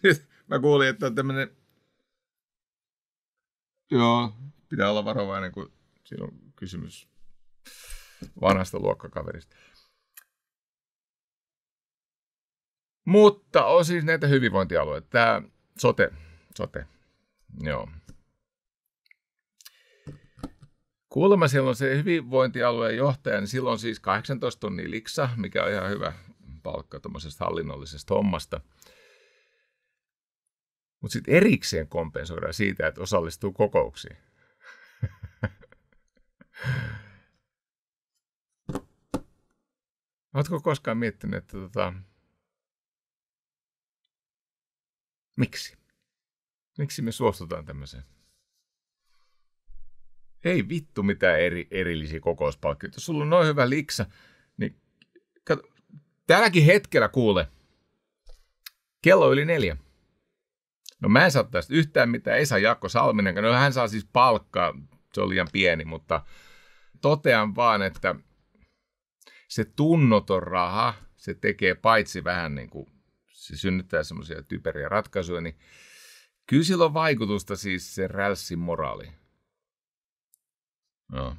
Nyt mä kuulin, että on tämmöinen. Joo, pitää olla varovainen, kun siinä on kysymys vanhasta luokkakaverista. Mutta on siis näitä hyvinvointialueita. Tämä sote, joo. Kuulemma siellä on se hyvinvointialueen johtaja, niin silloin siis 18 tonnia liksa, mikä on ihan hyvä palkka tuommoisesta hallinnollisesta hommasta. Mutta sitten erikseen kompensoidaan siitä, että osallistuu kokouksiin. Oletko koskaan miettinyt, että miksi? Miksi me suostutaan tämmöiseen? Ei vittu mitään erillisiä kokouspalkkioita. Jos sulla on noin hyvä liksa, niin kato, tälläkin hetkellä kuule, kello yli 4. No mä en saa tästä yhtään mitään, ei saa Jaakko Salminen, no hän saa siis palkkaa, se on liian pieni, mutta totean vaan, että se tunnoton raha, se tekee paitsi vähän niin kuin, se synnyttää semmoisia typeriä ratkaisuja, niin kyllä sillä on vaikutusta siis se rälssin moraali. No.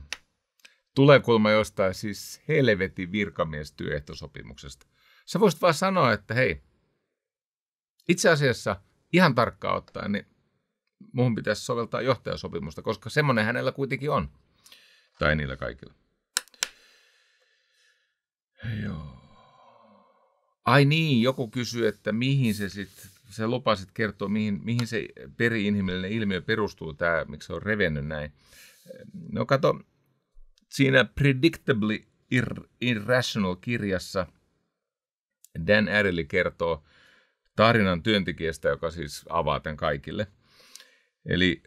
Tulee kulma jostain siis helvetin virkamiestyöehtosopimuksesta. Sä voisit vaan sanoa, että hei, itse asiassa ihan tarkkaan ottaen, niin muhun pitäisi soveltaa johtajasopimusta, koska semmoinen hänellä kuitenkin on. Tai niillä kaikilla. Joo. Ai niin, joku kysyy, että mihin se sitten, sä lupasit kertoa, mihin se peri-inhimillinen ilmiö perustuu, tämä, miksi se on revennyt näin. No kato, siinä Predictably Irrational-kirjassa Dan Ariely kertoo tarinan työntekijästä, joka siis avaa tämän kaikille. Eli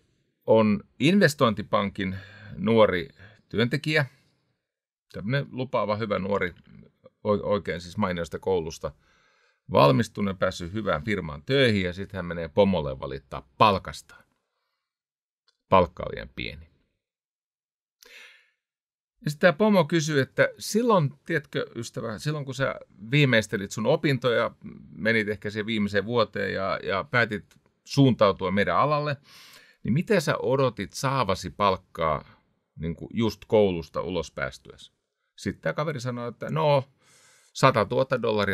on investointipankin nuori työntekijä, tämmöinen lupaava hyvä nuori, oikein siis mainiosta koulusta, valmistunut, päässyt hyvään firmaan töihin ja sitten hän menee pomolle valittaa palkastaan. Palkka on liian pieni. Ja sitten tämä pomo kysyy, että silloin, tiedätkö ystävä, silloin kun sä viimeistelit sun opintoja, menit ehkä siihen viimeiseen vuoteen ja päätit suuntautua meidän alalle, niin miten sä odotit saavasi palkkaa niin kuin just koulusta ulos päästyessä? Sitten tämä kaveri sanoi, että no,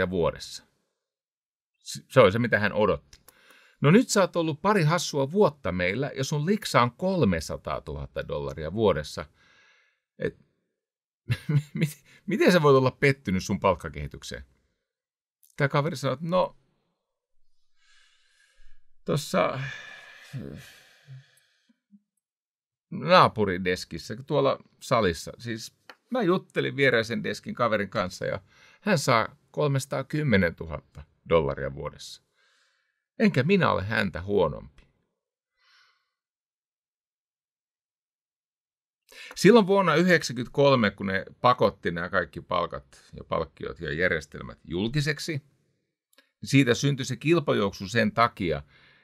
$100,000 vuodessa. Se oli se, mitä hän odotti. No nyt sä oot ollut pari hassua vuotta meillä ja sun liksa on $300,000 vuodessa. Miten sä voit olla pettynyt sun palkkakehitykseen? Tämä kaveri sanoi, että no, tuossa naapurideskissä, tuolla salissa, siis mä juttelin viereisen deskin kaverin kanssa ja hän saa $310,000 vuodessa. Enkä minä ole häntä huonompi. Silloin vuonna 1993, kun ne pakotti nämä kaikki palkat ja palkkiot ja järjestelmät julkiseksi, siitä syntyi se kilpajuoksu sen takia,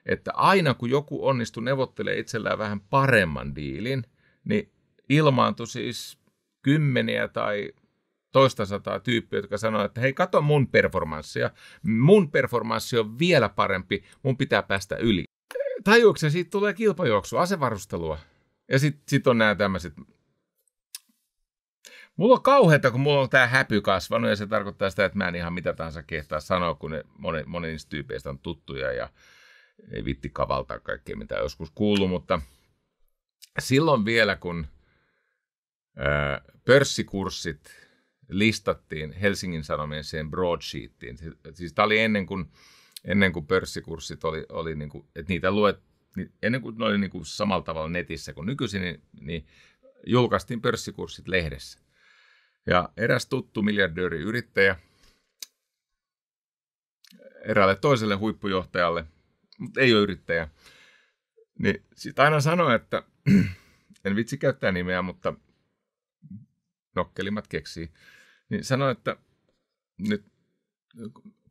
että aina kun joku onnistui neuvottelemaan itsellään vähän paremman diilin, niin ilmaantui siis kymmeniä tai toista sataa tyyppiä, jotka sanoo, että hei, kato mun performanssia. Mun performanssi on vielä parempi, mun pitää päästä yli. Tajuuksena siitä tulee kilpajuoksua, asevarustelua. Ja sit on nämä tämmöiset. Mulla on kauheata, kun mulla on tää häpy kasvanut, ja se tarkoittaa sitä, että mä en ihan mitä tahansa kehtaa sanoa, kun moni niistä tyypeistä on tuttuja, ja ei vitti kavaltaa kaikkea, mitä joskus kuullut, mutta silloin vielä, kun pörssikurssit listattiin Helsingin Sanomien siihen broadsheettiin. Siis tämä oli ennen kuin pörssikurssit oli niin kuin, että niitä ennen kuin ne oli niin kuin samalla tavalla netissä kuin nykyisin, niin julkaistiin pörssikurssit lehdessä. Ja eräs tuttu miljardööriyrittäjä eräälle toiselle huippujohtajalle, mutta ei ole yrittäjä, niin sitten aina sanoi, että en vitsi käyttää nimeä, mutta nokkelimmat keksii, niin sanoi, että nyt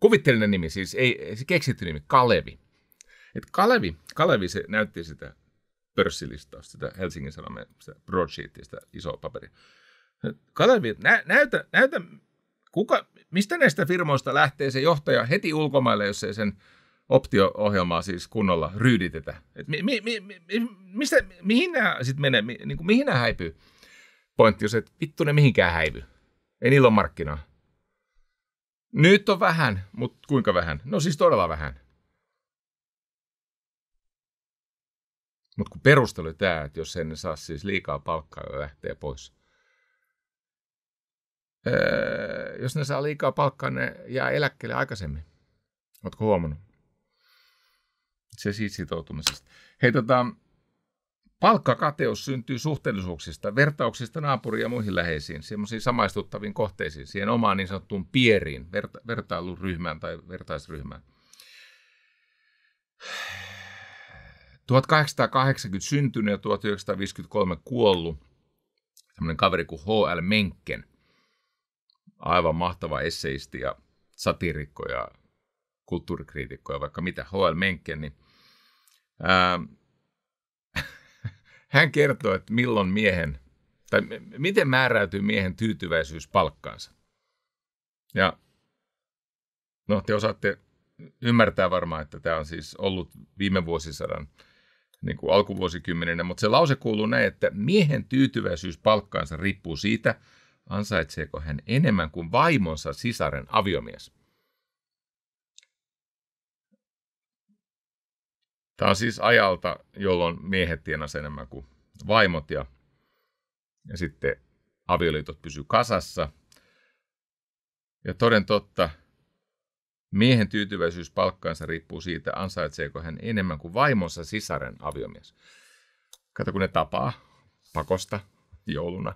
kuvitteellinen nimi, siis ei se keksitty nimi, Kalevi. Että Kalevi se näytti sitä pörssilistausta, sitä Helsingin Sanomien broadsheetia, sitä isoa paperia. Kalevi, näytä, mistä näistä firmoista lähtee se johtaja heti ulkomaille, jos ei sen optio-ohjelmaa siis kunnolla ryyditetä. Mihin nämä sitten menee, niin mihin nämä häipyy? Pointti on se, että vittu ne mihinkään häivy. Ei niillä ole markkinaa. Nyt on vähän, mutta kuinka vähän? No siis todella vähän. Mutta kun perustelu tämä, että jos en saa siis liikaa palkkaa, jo lähtee pois. Jos ne saa liikaa palkkaa, ne jää eläkkeelle aikaisemmin. Ootko huomannut? Se siitä sitoutumisesta. Hei, palkkakateus syntyy suhteellisuuksista, vertauksista naapuriin ja muihin läheisiin, semmoisiin samaistuttaviin kohteisiin, siihen omaan niin sanottuun pieriin, vertailuryhmään tai vertaisryhmään. 1880 syntynyt ja 1953 kuollut semmoinen kaveri kuin H.L. Mencken, aivan mahtava esseisti ja satiirikko ja kulttuurikriitikko ja vaikka mitä, H.L. Mencken, niin hän kertoo, että milloin miten määräytyy miehen tyytyväisyys palkkaansa. Ja no, te osaatte ymmärtää varmaan, että tämä on siis ollut viime vuosisadan niin kuin alkuvuosikymmenenä, mutta se lause kuuluu näin, että miehen tyytyväisyys palkkaansa riippuu siitä, ansaitseeko hän enemmän kuin vaimonsa sisaren aviomies. Tämä on siis ajalta, jolloin miehet tienasivat enemmän kuin vaimot ja sitten avioliitot pysyvät kasassa. Ja toden totta, miehen tyytyväisyys palkkaansa riippuu siitä, ansaitseeko hän enemmän kuin vaimonsa sisaren aviomies. Kato, kun ne tapaa pakosta jouluna.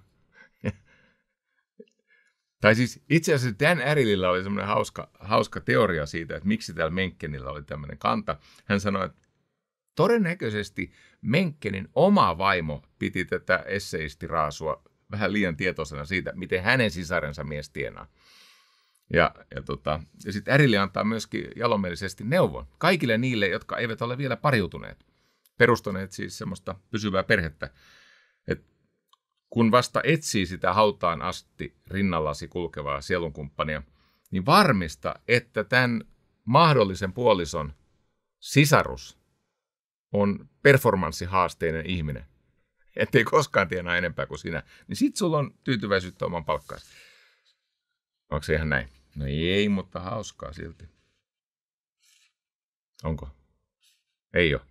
Tai siis itse asiassa Dan Arillilla oli semmoinen hauska teoria siitä, että miksi täällä Menckenillä oli tämmöinen kanta. Hän sanoi, että todennäköisesti Menckenin oma vaimo piti tätä esseistiraasua vähän liian tietoisena siitä, miten hänen sisarensa mies tienaa. Ja sitten Arili antaa myöskin jalomielisesti neuvon kaikille niille, jotka eivät ole vielä pariutuneet, perustaneet siis semmoista pysyvää perhettä. Et kun vasta etsii sitä hautaan asti rinnallasi kulkevaa sielunkumppania, niin varmista, että tämän mahdollisen puolison sisarus on performanssihaasteinen ihminen, ettei koskaan tienaa enempää kuin sinä, niin sit sulla on tyytyväisyyttä oman palkkaasi. Onko se ihan näin? No ei, mutta hauskaa silti. Onko? Ei ole.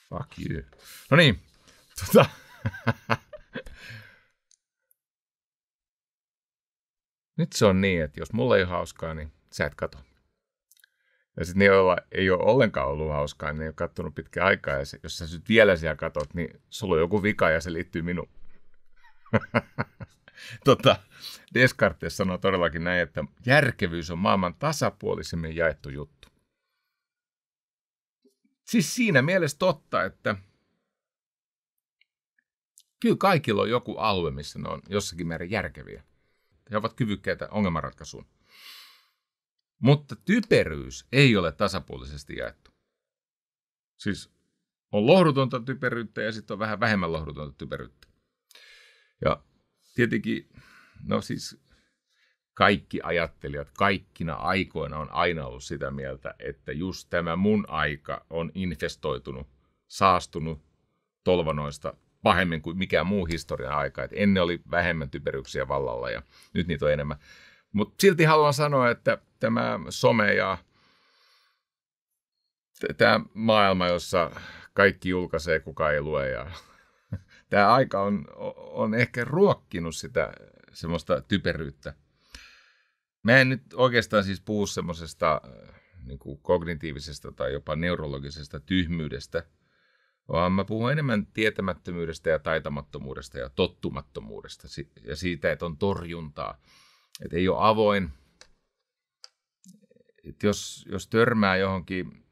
Fuck you. No niin. Nyt se on niin, että jos mulla ei ole hauskaa, niin sä et kato. Ja sitten ne, joilla ei ole ollenkaan ollut hauskaa, niin ne ei ole kattonut pitkään aikaa. Ja jos sä nyt vielä siellä katot, niin sulla on joku vika ja se liittyy minuun. Descartes sanoo todellakin näin, että järkevyys on maailman tasapuolisemmin jaettu juttu. Siis siinä mielessä totta, että kyllä kaikilla on joku alue, missä ne on jossakin määrin järkeviä. He ovat kyvykkäitä ongelmanratkaisuun. Mutta typeryys ei ole tasapuolisesti jaettu. Siis on lohdutonta typeryyttä ja sitten on vähän vähemmän lohdutonta typeryyttä. Ja tietenkin, no siis kaikki ajattelijat kaikkina aikoina on aina ollut sitä mieltä, että just tämä mun aika on infestoitunut, saastunut tolvanoista pahemmin kuin mikään muu historian aika. Et ennen oli vähemmän typeryyksiä vallalla ja nyt niitä on enemmän. Mutta silti haluan sanoa, että tämä some ja tämä maailma, jossa kaikki julkaisee, kuka ei lue. Ja tämä aika on ehkä ruokkinut sitä semmoista typeryyttä. Mä en nyt oikeastaan siis puhu semmoisesta niin kuin kognitiivisesta tai jopa neurologisesta tyhmyydestä, vaan mä puhun enemmän tietämättömyydestä ja taitamattomuudesta ja tottumattomuudesta ja siitä, että on torjuntaa, että ei ole avoin. Että jos törmää johonkin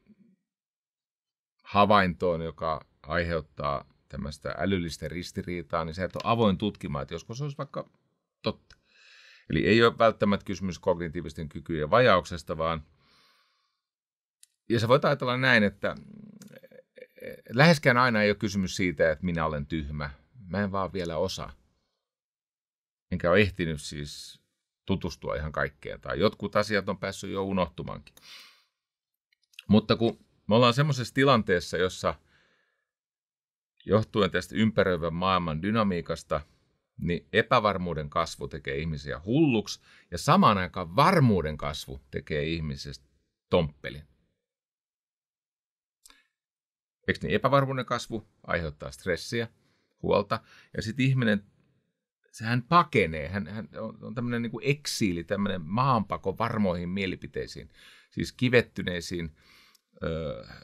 havaintoon, joka aiheuttaa tämmöistä älyllistä ristiriitaa, niin se et ole avoin tutkimaan, että joskus olisi vaikka totta. Eli ei ole välttämättä kysymys kognitiivisten kykyjen vajauksesta, vaan ja sä voit ajatella näin, että läheskään aina ei ole kysymys siitä, että minä olen tyhmä. Mä en vaan vielä osaa. Enkä ole ehtinyt siis tutustua ihan kaikkeen. Tai jotkut asiat on päässyt jo unohtumankin. Mutta kun me ollaan semmoisessa tilanteessa, jossa johtuen tästä ympäröivän maailman dynamiikasta, niin epävarmuuden kasvu tekee ihmisiä hulluksi ja samaan aikaan varmuuden kasvu tekee ihmisestä tomppelin. Eikö niin? Epävarmuuden kasvu aiheuttaa stressiä, huolta ja sitten ihminen, hän pakenee, hän on tämmöinen niin kuin eksiili, tämmöinen maanpako varmoihin mielipiteisiin, siis kivettyneisiin,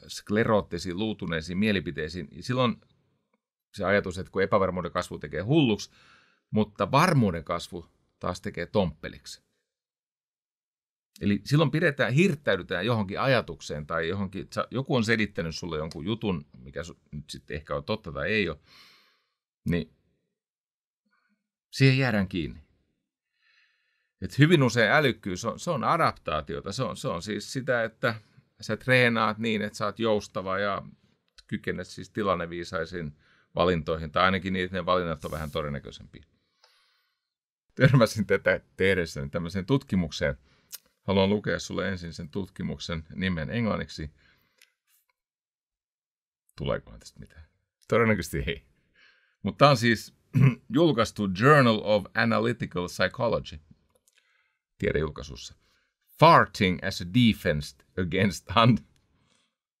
skleroottisiin, luutuneisiin mielipiteisiin. Ja silloin se ajatus, että kun epävarmuuden kasvu tekee hulluksi, mutta varmuuden kasvu taas tekee tomppeliksi. Eli silloin hirttäydytään johonkin ajatukseen tai johonkin, joku on selittänyt sulle jonkun jutun, mikä nyt sitten ehkä on totta tai ei ole, niin siihen jäädään kiinni. Et hyvin usein älykkyys se on adaptaatiota, se on siis sitä, että sä treenaat niin, että sä oot joustava ja kykenet siis tilanneviisaisiin valintoihin, tai ainakin niin, että ne valinnat on vähän todennäköisempiä. Törmäsin tätä tehdessäni tämmöiseen tutkimukseen. Haluan lukea sulle ensin sen tutkimuksen nimen englanniksi. Tuleekohan tästä mitään? Todennäköisesti ei. Mutta tämä on siis julkaistu Journal of Analytical Psychology tiedejulkaisussa. Farting as a defense against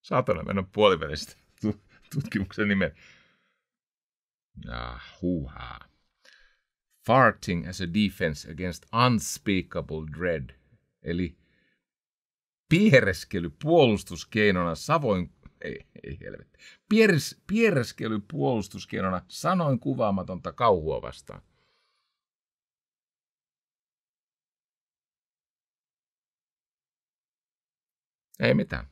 saatana, mennä puolivälistä tutkimuksen nimen. Huuhaa. Farting as a defense against unspeakable dread. Eli piereskely puolustuskeinona piereskely puolustuskeinona sanoin kuvaamatonta kauhua vastaan. Ei mitään.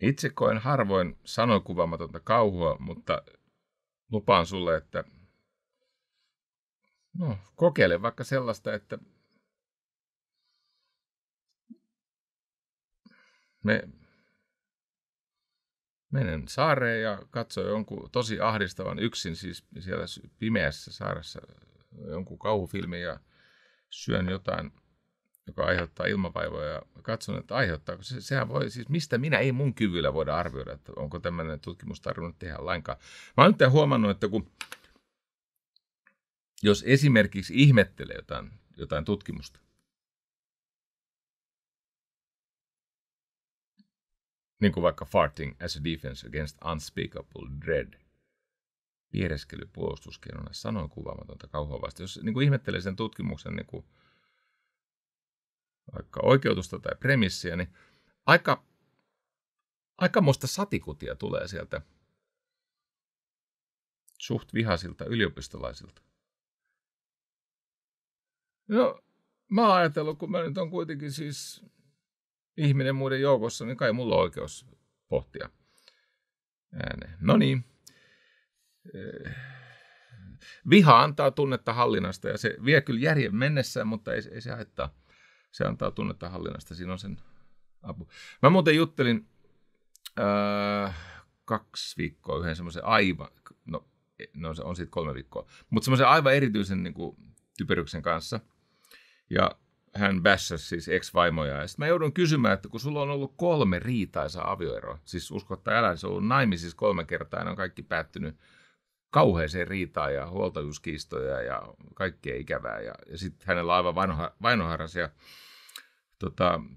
Itse koen harvoin sanoin kuvaamatonta kauhua, mutta lupaan sulle, että kokeile vaikka sellaista, että menen saareen ja katsoin jonkun tosi ahdistavan yksin siis siellä pimeässä saaressa jonkun kauhufilmin ja syön jotain, joka aiheuttaa ilmavaivoja ja katson, että aiheuttaako sehän voi, siis mistä ei mun kyvyllä voida arvioida, että onko tämmöinen tutkimus tarvinnut tehdä lainkaan. Mä oon nyt huomannut, että jos esimerkiksi ihmettelee jotain tutkimusta, niin kuin vaikka farting as a defense against unspeakable dread, piereskely puolustuskeinona sanoin kuvaamatonta kauhua vastaan. Jos niin kuin ihmettelee sen tutkimuksen niin kuin vaikka oikeutusta tai premissiä, niin aikamoista satikutia tulee sieltä suht vihaisilta ylioppilaisilta. No, mä oon ajatellut, kun mä nyt on kuitenkin siis ihminen muiden joukossa, niin kai mulla on oikeus pohtia ääneen. No niin. Viha antaa tunnetta hallinnasta ja se vie kyllä järjen mennessään, mutta ei se haittaa. Se antaa tunnetta hallinnasta. Siinä on sen Apu. Mä muuten juttelin 2 viikkoa yhden semmoisen aivan, no se on siitä 3 viikkoa, mutta semmoisen aivan erityisen niin kuin, typeryksen kanssa. Ja hän bashasi siis ex-vaimoja. Ja sitten mä joudun kysymään, että kun sulla on ollut 3 riitaisaa avioeroa, siis usko tai älä, se on ollut naimisissa 3 kertaa, ja ne on kaikki päättynyt kauheeseen riitaan ja huoltajuuskiistoja ja kaikkea ikävää. Ja sitten hänellä on aivan vainoharraisia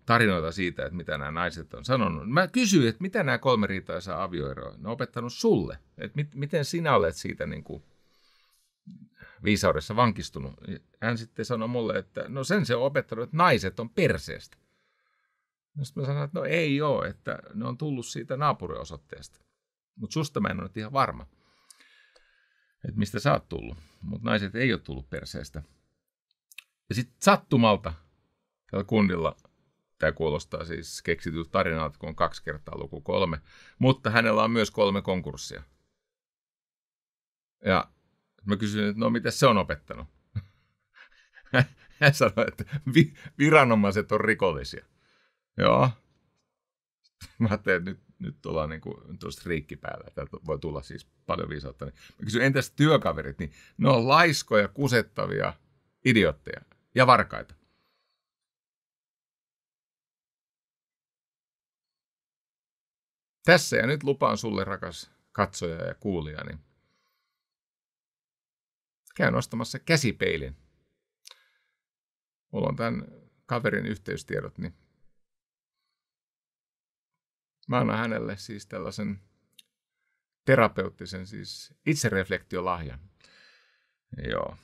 tarinoita siitä, että mitä nämä naiset on sanonut. Mä kysyin, että mitä nämä 3 riitaisaa avioeroa ne on opettanut sulle? Että miten sinä olet siitä niin kuin viisaudessa vankistunut? Hän sitten sanoi mulle, että no sen se on opettanut, että naiset on perseestä. Sitten mä sanoin, että no ei ole, että ne on tullut siitä naapuriosoitteesta. Mutta susta mä en ole ihan varma, että mistä sä oot tullut. Mutta naiset ei ole tullut perseestä. Ja sitten sattumalta tällä kundilla, tämä kuulostaa siis keksityltä tarinalta, kun on 2 kertaa luku 3, mutta hänellä on myös 3 konkurssia. Ja mä kysyin, että no mitä se on opettanut? Hän sanoi, että viranomaiset on rikollisia. Joo. Mä ajattelin, että nyt ollaan niin kuin tuosta riikki päällä. Täältä voi tulla siis paljon viisautta. Mä kysyin, entäs työkaverit? Niin ne on laiskoja, kusettavia idiootteja ja varkaita. Tässä ja nyt lupaan sulle, rakas katsoja ja kuulija, niin käyn ostamassa käsipeilin. Mulla on tämän kaverin yhteystiedot, niin mä annan hänelle siis tällaisen terapeuttisen siis itsereflektiolahjan. Joo.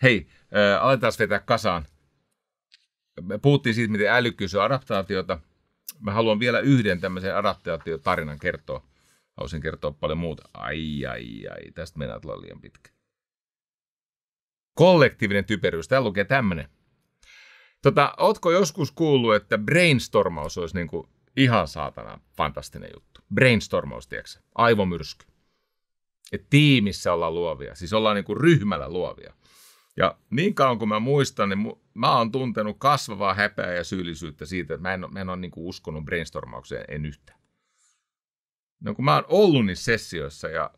Hei, aletaan vetää kasaan. Me puhuttiin siitä, miten älykkyys on adaptaatiota. Mä haluan vielä yhden tämmöisen adaptaatiotarinan kertoa. Haluaisin kertoa paljon muuta. Ai, tästä mennään tulla liian pitkä. Kollektiivinen typeryys. Täällä lukee tämmönen. Ootko joskus kuullut, että brainstormaus olisi niinku ihan saatana fantastinen juttu? Brainstormaus, tiedätkö? Aivomyrsky. Et tiimissä ollaan luovia. Siis ollaan niinku ryhmällä luovia. Ja niin kauan kuin mä muistan, niin mä oon tuntenut kasvavaa häpeää ja syyllisyyttä siitä, että mä en ole niinku uskonut brainstormaukseen en yhtään. No kun mä oon ollut niissä sessioissa ja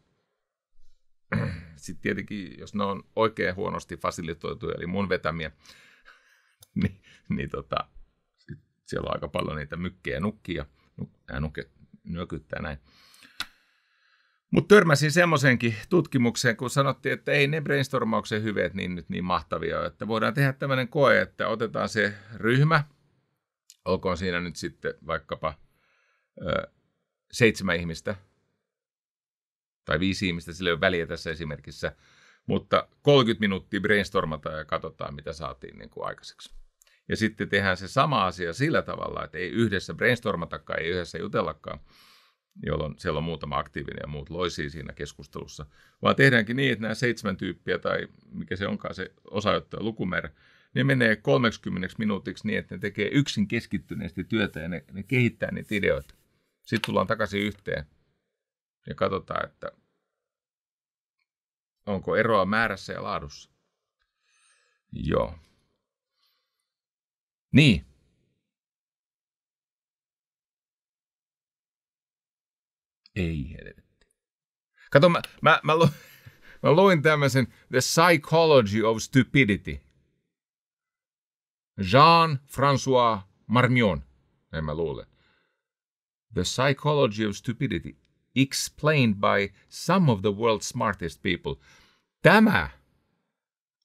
sitten tietenkin, jos ne on oikein huonosti fasilitoituja, eli mun vetämiä, niin siellä on aika paljon niitä mykkejä ja nukkia. Nyökyttää näin. Mutta törmäsin semmoisenkin tutkimukseen, kun sanottiin, että ei ne brainstormauksen hyveet niin mahtavia, että voidaan tehdä tämmöinen koe, että otetaan se ryhmä, olkoon siinä nyt sitten vaikkapa 7 ihmistä, tai 5 ihmistä, sillä ei ole väliä tässä esimerkissä, mutta 30 minuuttia brainstormataan ja katsotaan, mitä saatiin niin kuin aikaiseksi. Ja sitten tehdään se sama asia sillä tavalla, että ei yhdessä brainstormatakaan, ei yhdessä jutellakaan, jolloin siellä on muutama aktiivinen ja muut loisia siinä keskustelussa, vaan tehdäänkin niin, että nämä 7 tyyppiä tai mikä se onkaan se osajoittaja lukumäärä, ne menee 30 minuutiksi niin, että ne tekee yksin keskittyneesti työtä ja ne kehittää niitä ideoita. Sitten tullaan takaisin yhteen ja katsotaan, että onko eroa määrässä ja laadussa. Joo. Niin. Ei helvetti. Kato, mä luin tämmöisen The Psychology of Stupidity. Jean-François Marmion, en mä luule. The Psychology of Stupidity, explained by some of the world's smartest people. Tämä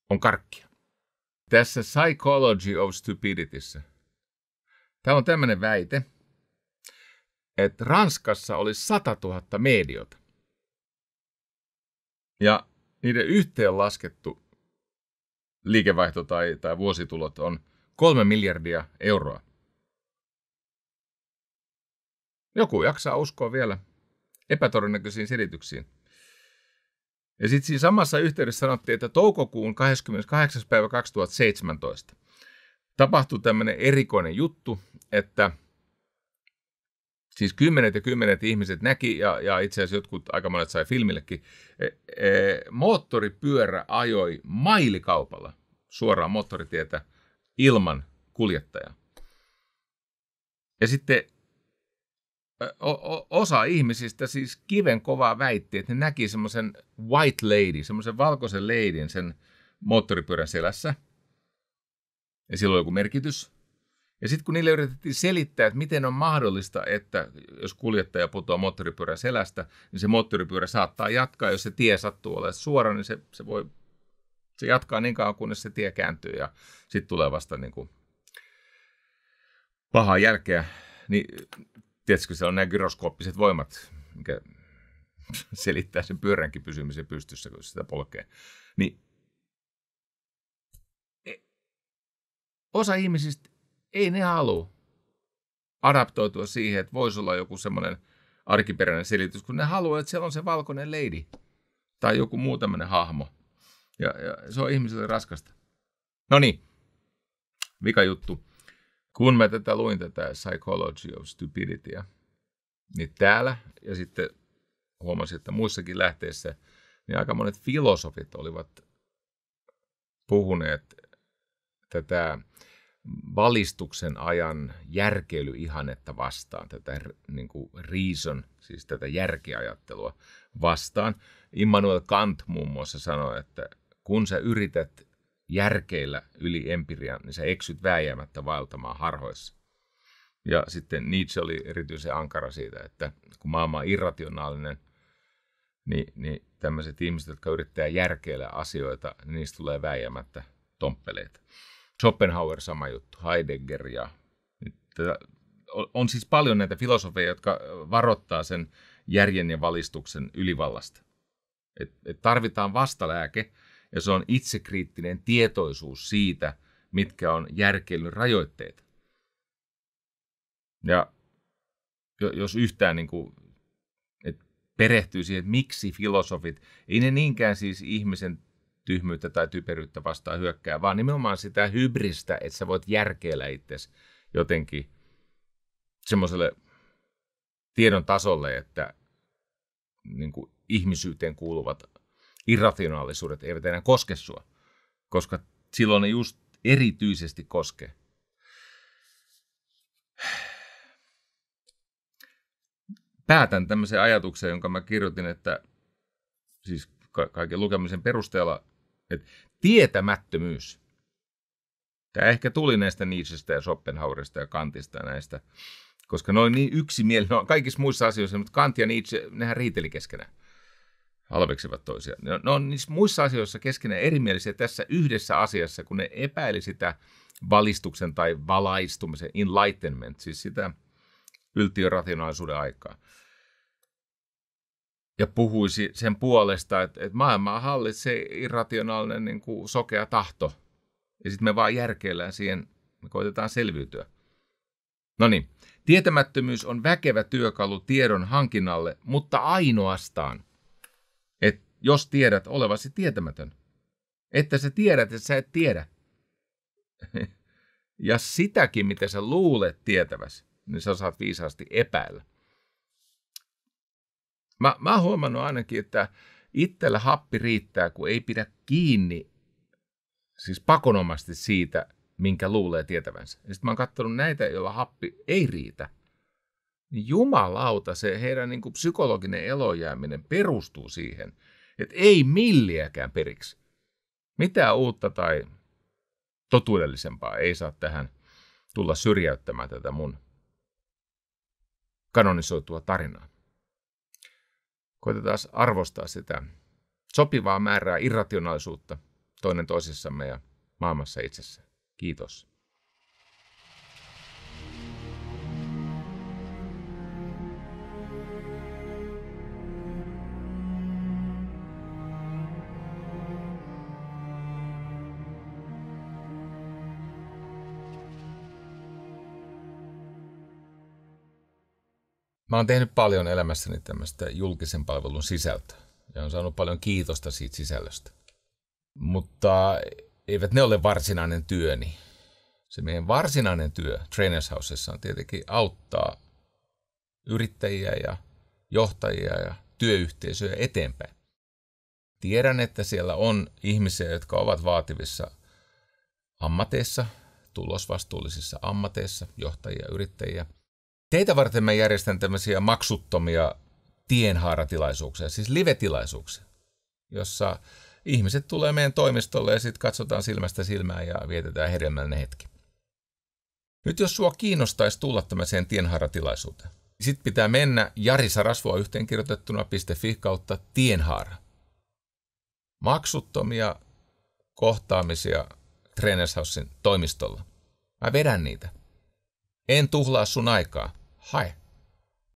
on karkkia. Tässä Psychology of Stupidityssä. Tämä on tämmöinen väite, että Ranskassa oli 100 000 mediota. Ja niiden yhteenlaskettu liikevaihto tai vuositulot on 3 miljardia euroa. Joku jaksaa uskoa vielä epätodennäköisiin selityksiin. Ja sitten siinä samassa yhteydessä sanottiin, että toukokuun 28. päivä 2017 tapahtui tämmöinen erikoinen juttu, että siis kymmenet ja kymmenet ihmiset näki, ja itse asiassa jotkut aika monet sai filmillekin, moottoripyörä ajoi mailikaupalla suoraan moottoritietä ilman kuljettajaa. Ja sitten osa ihmisistä siis kiven kovaa väitti, että ne näki semmoisen white lady, semmoisen valkoisen leidin sen moottoripyörän selässä. Ja sillä oli joku merkitys. Ja sitten kun niille yritettiin selittää, että miten on mahdollista, että jos kuljettaja putoaa moottoripyörän selästä, niin se moottoripyörä saattaa jatkaa. Jos se tie sattuu olemaan suora, niin se jatkaa niin kauan, kunnes se tie kääntyy ja sitten tulee vasta niin kuin pahaa jälkeä. Niin, tiedätkö, siellä on nämä gyroskooppiset voimat, mikä selittää sen pyöränkin pysymisen pystyssä, kun sitä polkee. Niin, osa ihmisistä ei ne halua adaptoitua siihen, että voisi olla joku semmoinen arkiperäinen selitys, kun ne haluaa, että siellä on se valkoinen lady tai joku muu tämmöinen hahmo. Ja se on ihmisille raskasta. No niin, vika juttu. Kun mä luin tätä Psychology of Stupiditya, niin täällä ja sitten huomasin, että muissakin lähteissä, niin aika monet filosofit olivat puhuneet tätä valistuksen ajan järkeilyihannetta vastaan, tätä niin kuin reason, siis tätä järkiajattelua vastaan. Immanuel Kant muun muassa sanoi, että kun sä yrität järkeillä yli empirian, niin sä eksyt vääjäämättä vaeltamaan harhoissa. Ja sitten Nietzsche oli erityisen ankara siitä, että kun maailma on irrationaalinen, niin tämmöiset ihmiset, jotka yrittää järkeillä asioita, niin niistä tulee vääjäämättä tomppeleita. Schopenhauer sama juttu, Heidegger ja on siis paljon näitä filosofeja, jotka varoittaa sen järjen ja valistuksen ylivallasta. Et tarvitaan vastalääke, ja se on itsekriittinen tietoisuus siitä, mitkä on järkeilyn rajoitteita. Ja jos yhtään niin kuin, perehtyy siihen, että miksi filosofit, ei ne niinkään siis ihmisen tyhmyyttä tai typeryyttä vastaan hyökkää, vaan nimenomaan sitä hybristä, että sä voit järkeillä itsesi jotenkin semmoiselle tiedon tasolle, että niin kuin ihmisyyteen kuuluvat irrationaalisuudet eivät enää koske sua, koska silloin ne just erityisesti koskee. Päätän tämmöisen ajatuksen, jonka mä kirjoitin, että siis kaiken lukemisen perusteella, että tietämättömyys. Tämä ehkä tuli näistä Nietzschestä ja Schopenhauerista ja Kantista ja näistä, koska ne on niin yksimielinen, no, kaikissa muissa asioissa, mutta Kant ja Nietzsche, nehän riiteli keskenään, halveksivat toisiaan. Ne on niissä muissa asioissa keskenään erimielisiä tässä yhdessä asiassa, kun ne epäili sitä valistuksen tai valaistumisen, enlightenment, siis sitä yltiörationaalisuuden aikaa. Ja puhuisi sen puolesta, että maailmaa hallitsee irrationaalinen niin kuin sokea tahto. Ja sitten me vaan järkeillään siihen, me koitetaan selviytyä. No niin, tietämättömyys on väkevä työkalu tiedon hankinnalle, mutta ainoastaan, että jos tiedät olevasi tietämätön. Että sä tiedät, että sä et tiedä. Ja sitäkin, mitä sä luulet tietäväsi, niin sä saat viisaasti epäillä. Mä oon huomannut ainakin, että itsellä happi riittää, kun ei pidä kiinni siis pakonomasti siitä, minkä luulee tietävänsä. Ja sitten mä oon katsonut näitä, joilla happi ei riitä. Niin jumalauta, se heidän niin kuin psykologinen elojääminen perustuu siihen, että ei milliäkään periksi. Mitään uutta tai totuudellisempaa ei saa tähän tulla syrjäyttämään tätä mun kanonisoitua tarinaa. Koitetaan arvostaa sitä sopivaa määrää irrationaalisuutta toinen toisissamme ja maailmassa itsessä. Kiitos. Mä oon tehnyt paljon elämässäni tämmöistä julkisen palvelun sisältöä ja on saanut paljon kiitosta siitä sisällöstä. Mutta eivät ne ole varsinainen työni. Se meidän varsinainen työ Trainers Housessa on tietenkin auttaa yrittäjiä ja johtajia ja työyhteisöjä eteenpäin. Tiedän, että siellä on ihmisiä, jotka ovat vaativissa ammateissa, tulosvastuullisissa ammateissa, johtajia, yrittäjiä. Teitä varten mä järjestän tämmöisiä maksuttomia tienhaaratilaisuuksia, siis live-tilaisuuksia, jossa ihmiset tulee meidän toimistolle ja sitten katsotaan silmästä silmään ja vietetään hedelmällinen hetki. Nyt jos sua kiinnostaisi tulla tämmöiseen tienhaaratilaisuuteen, sitten pitää mennä Jari Sarasvuo yhteenkirjoitettuna.fi kautta tienhaara. Maksuttomia kohtaamisia Trainers Housen toimistolla. Mä vedän niitä. En tuhlaa sun aikaa. Hae.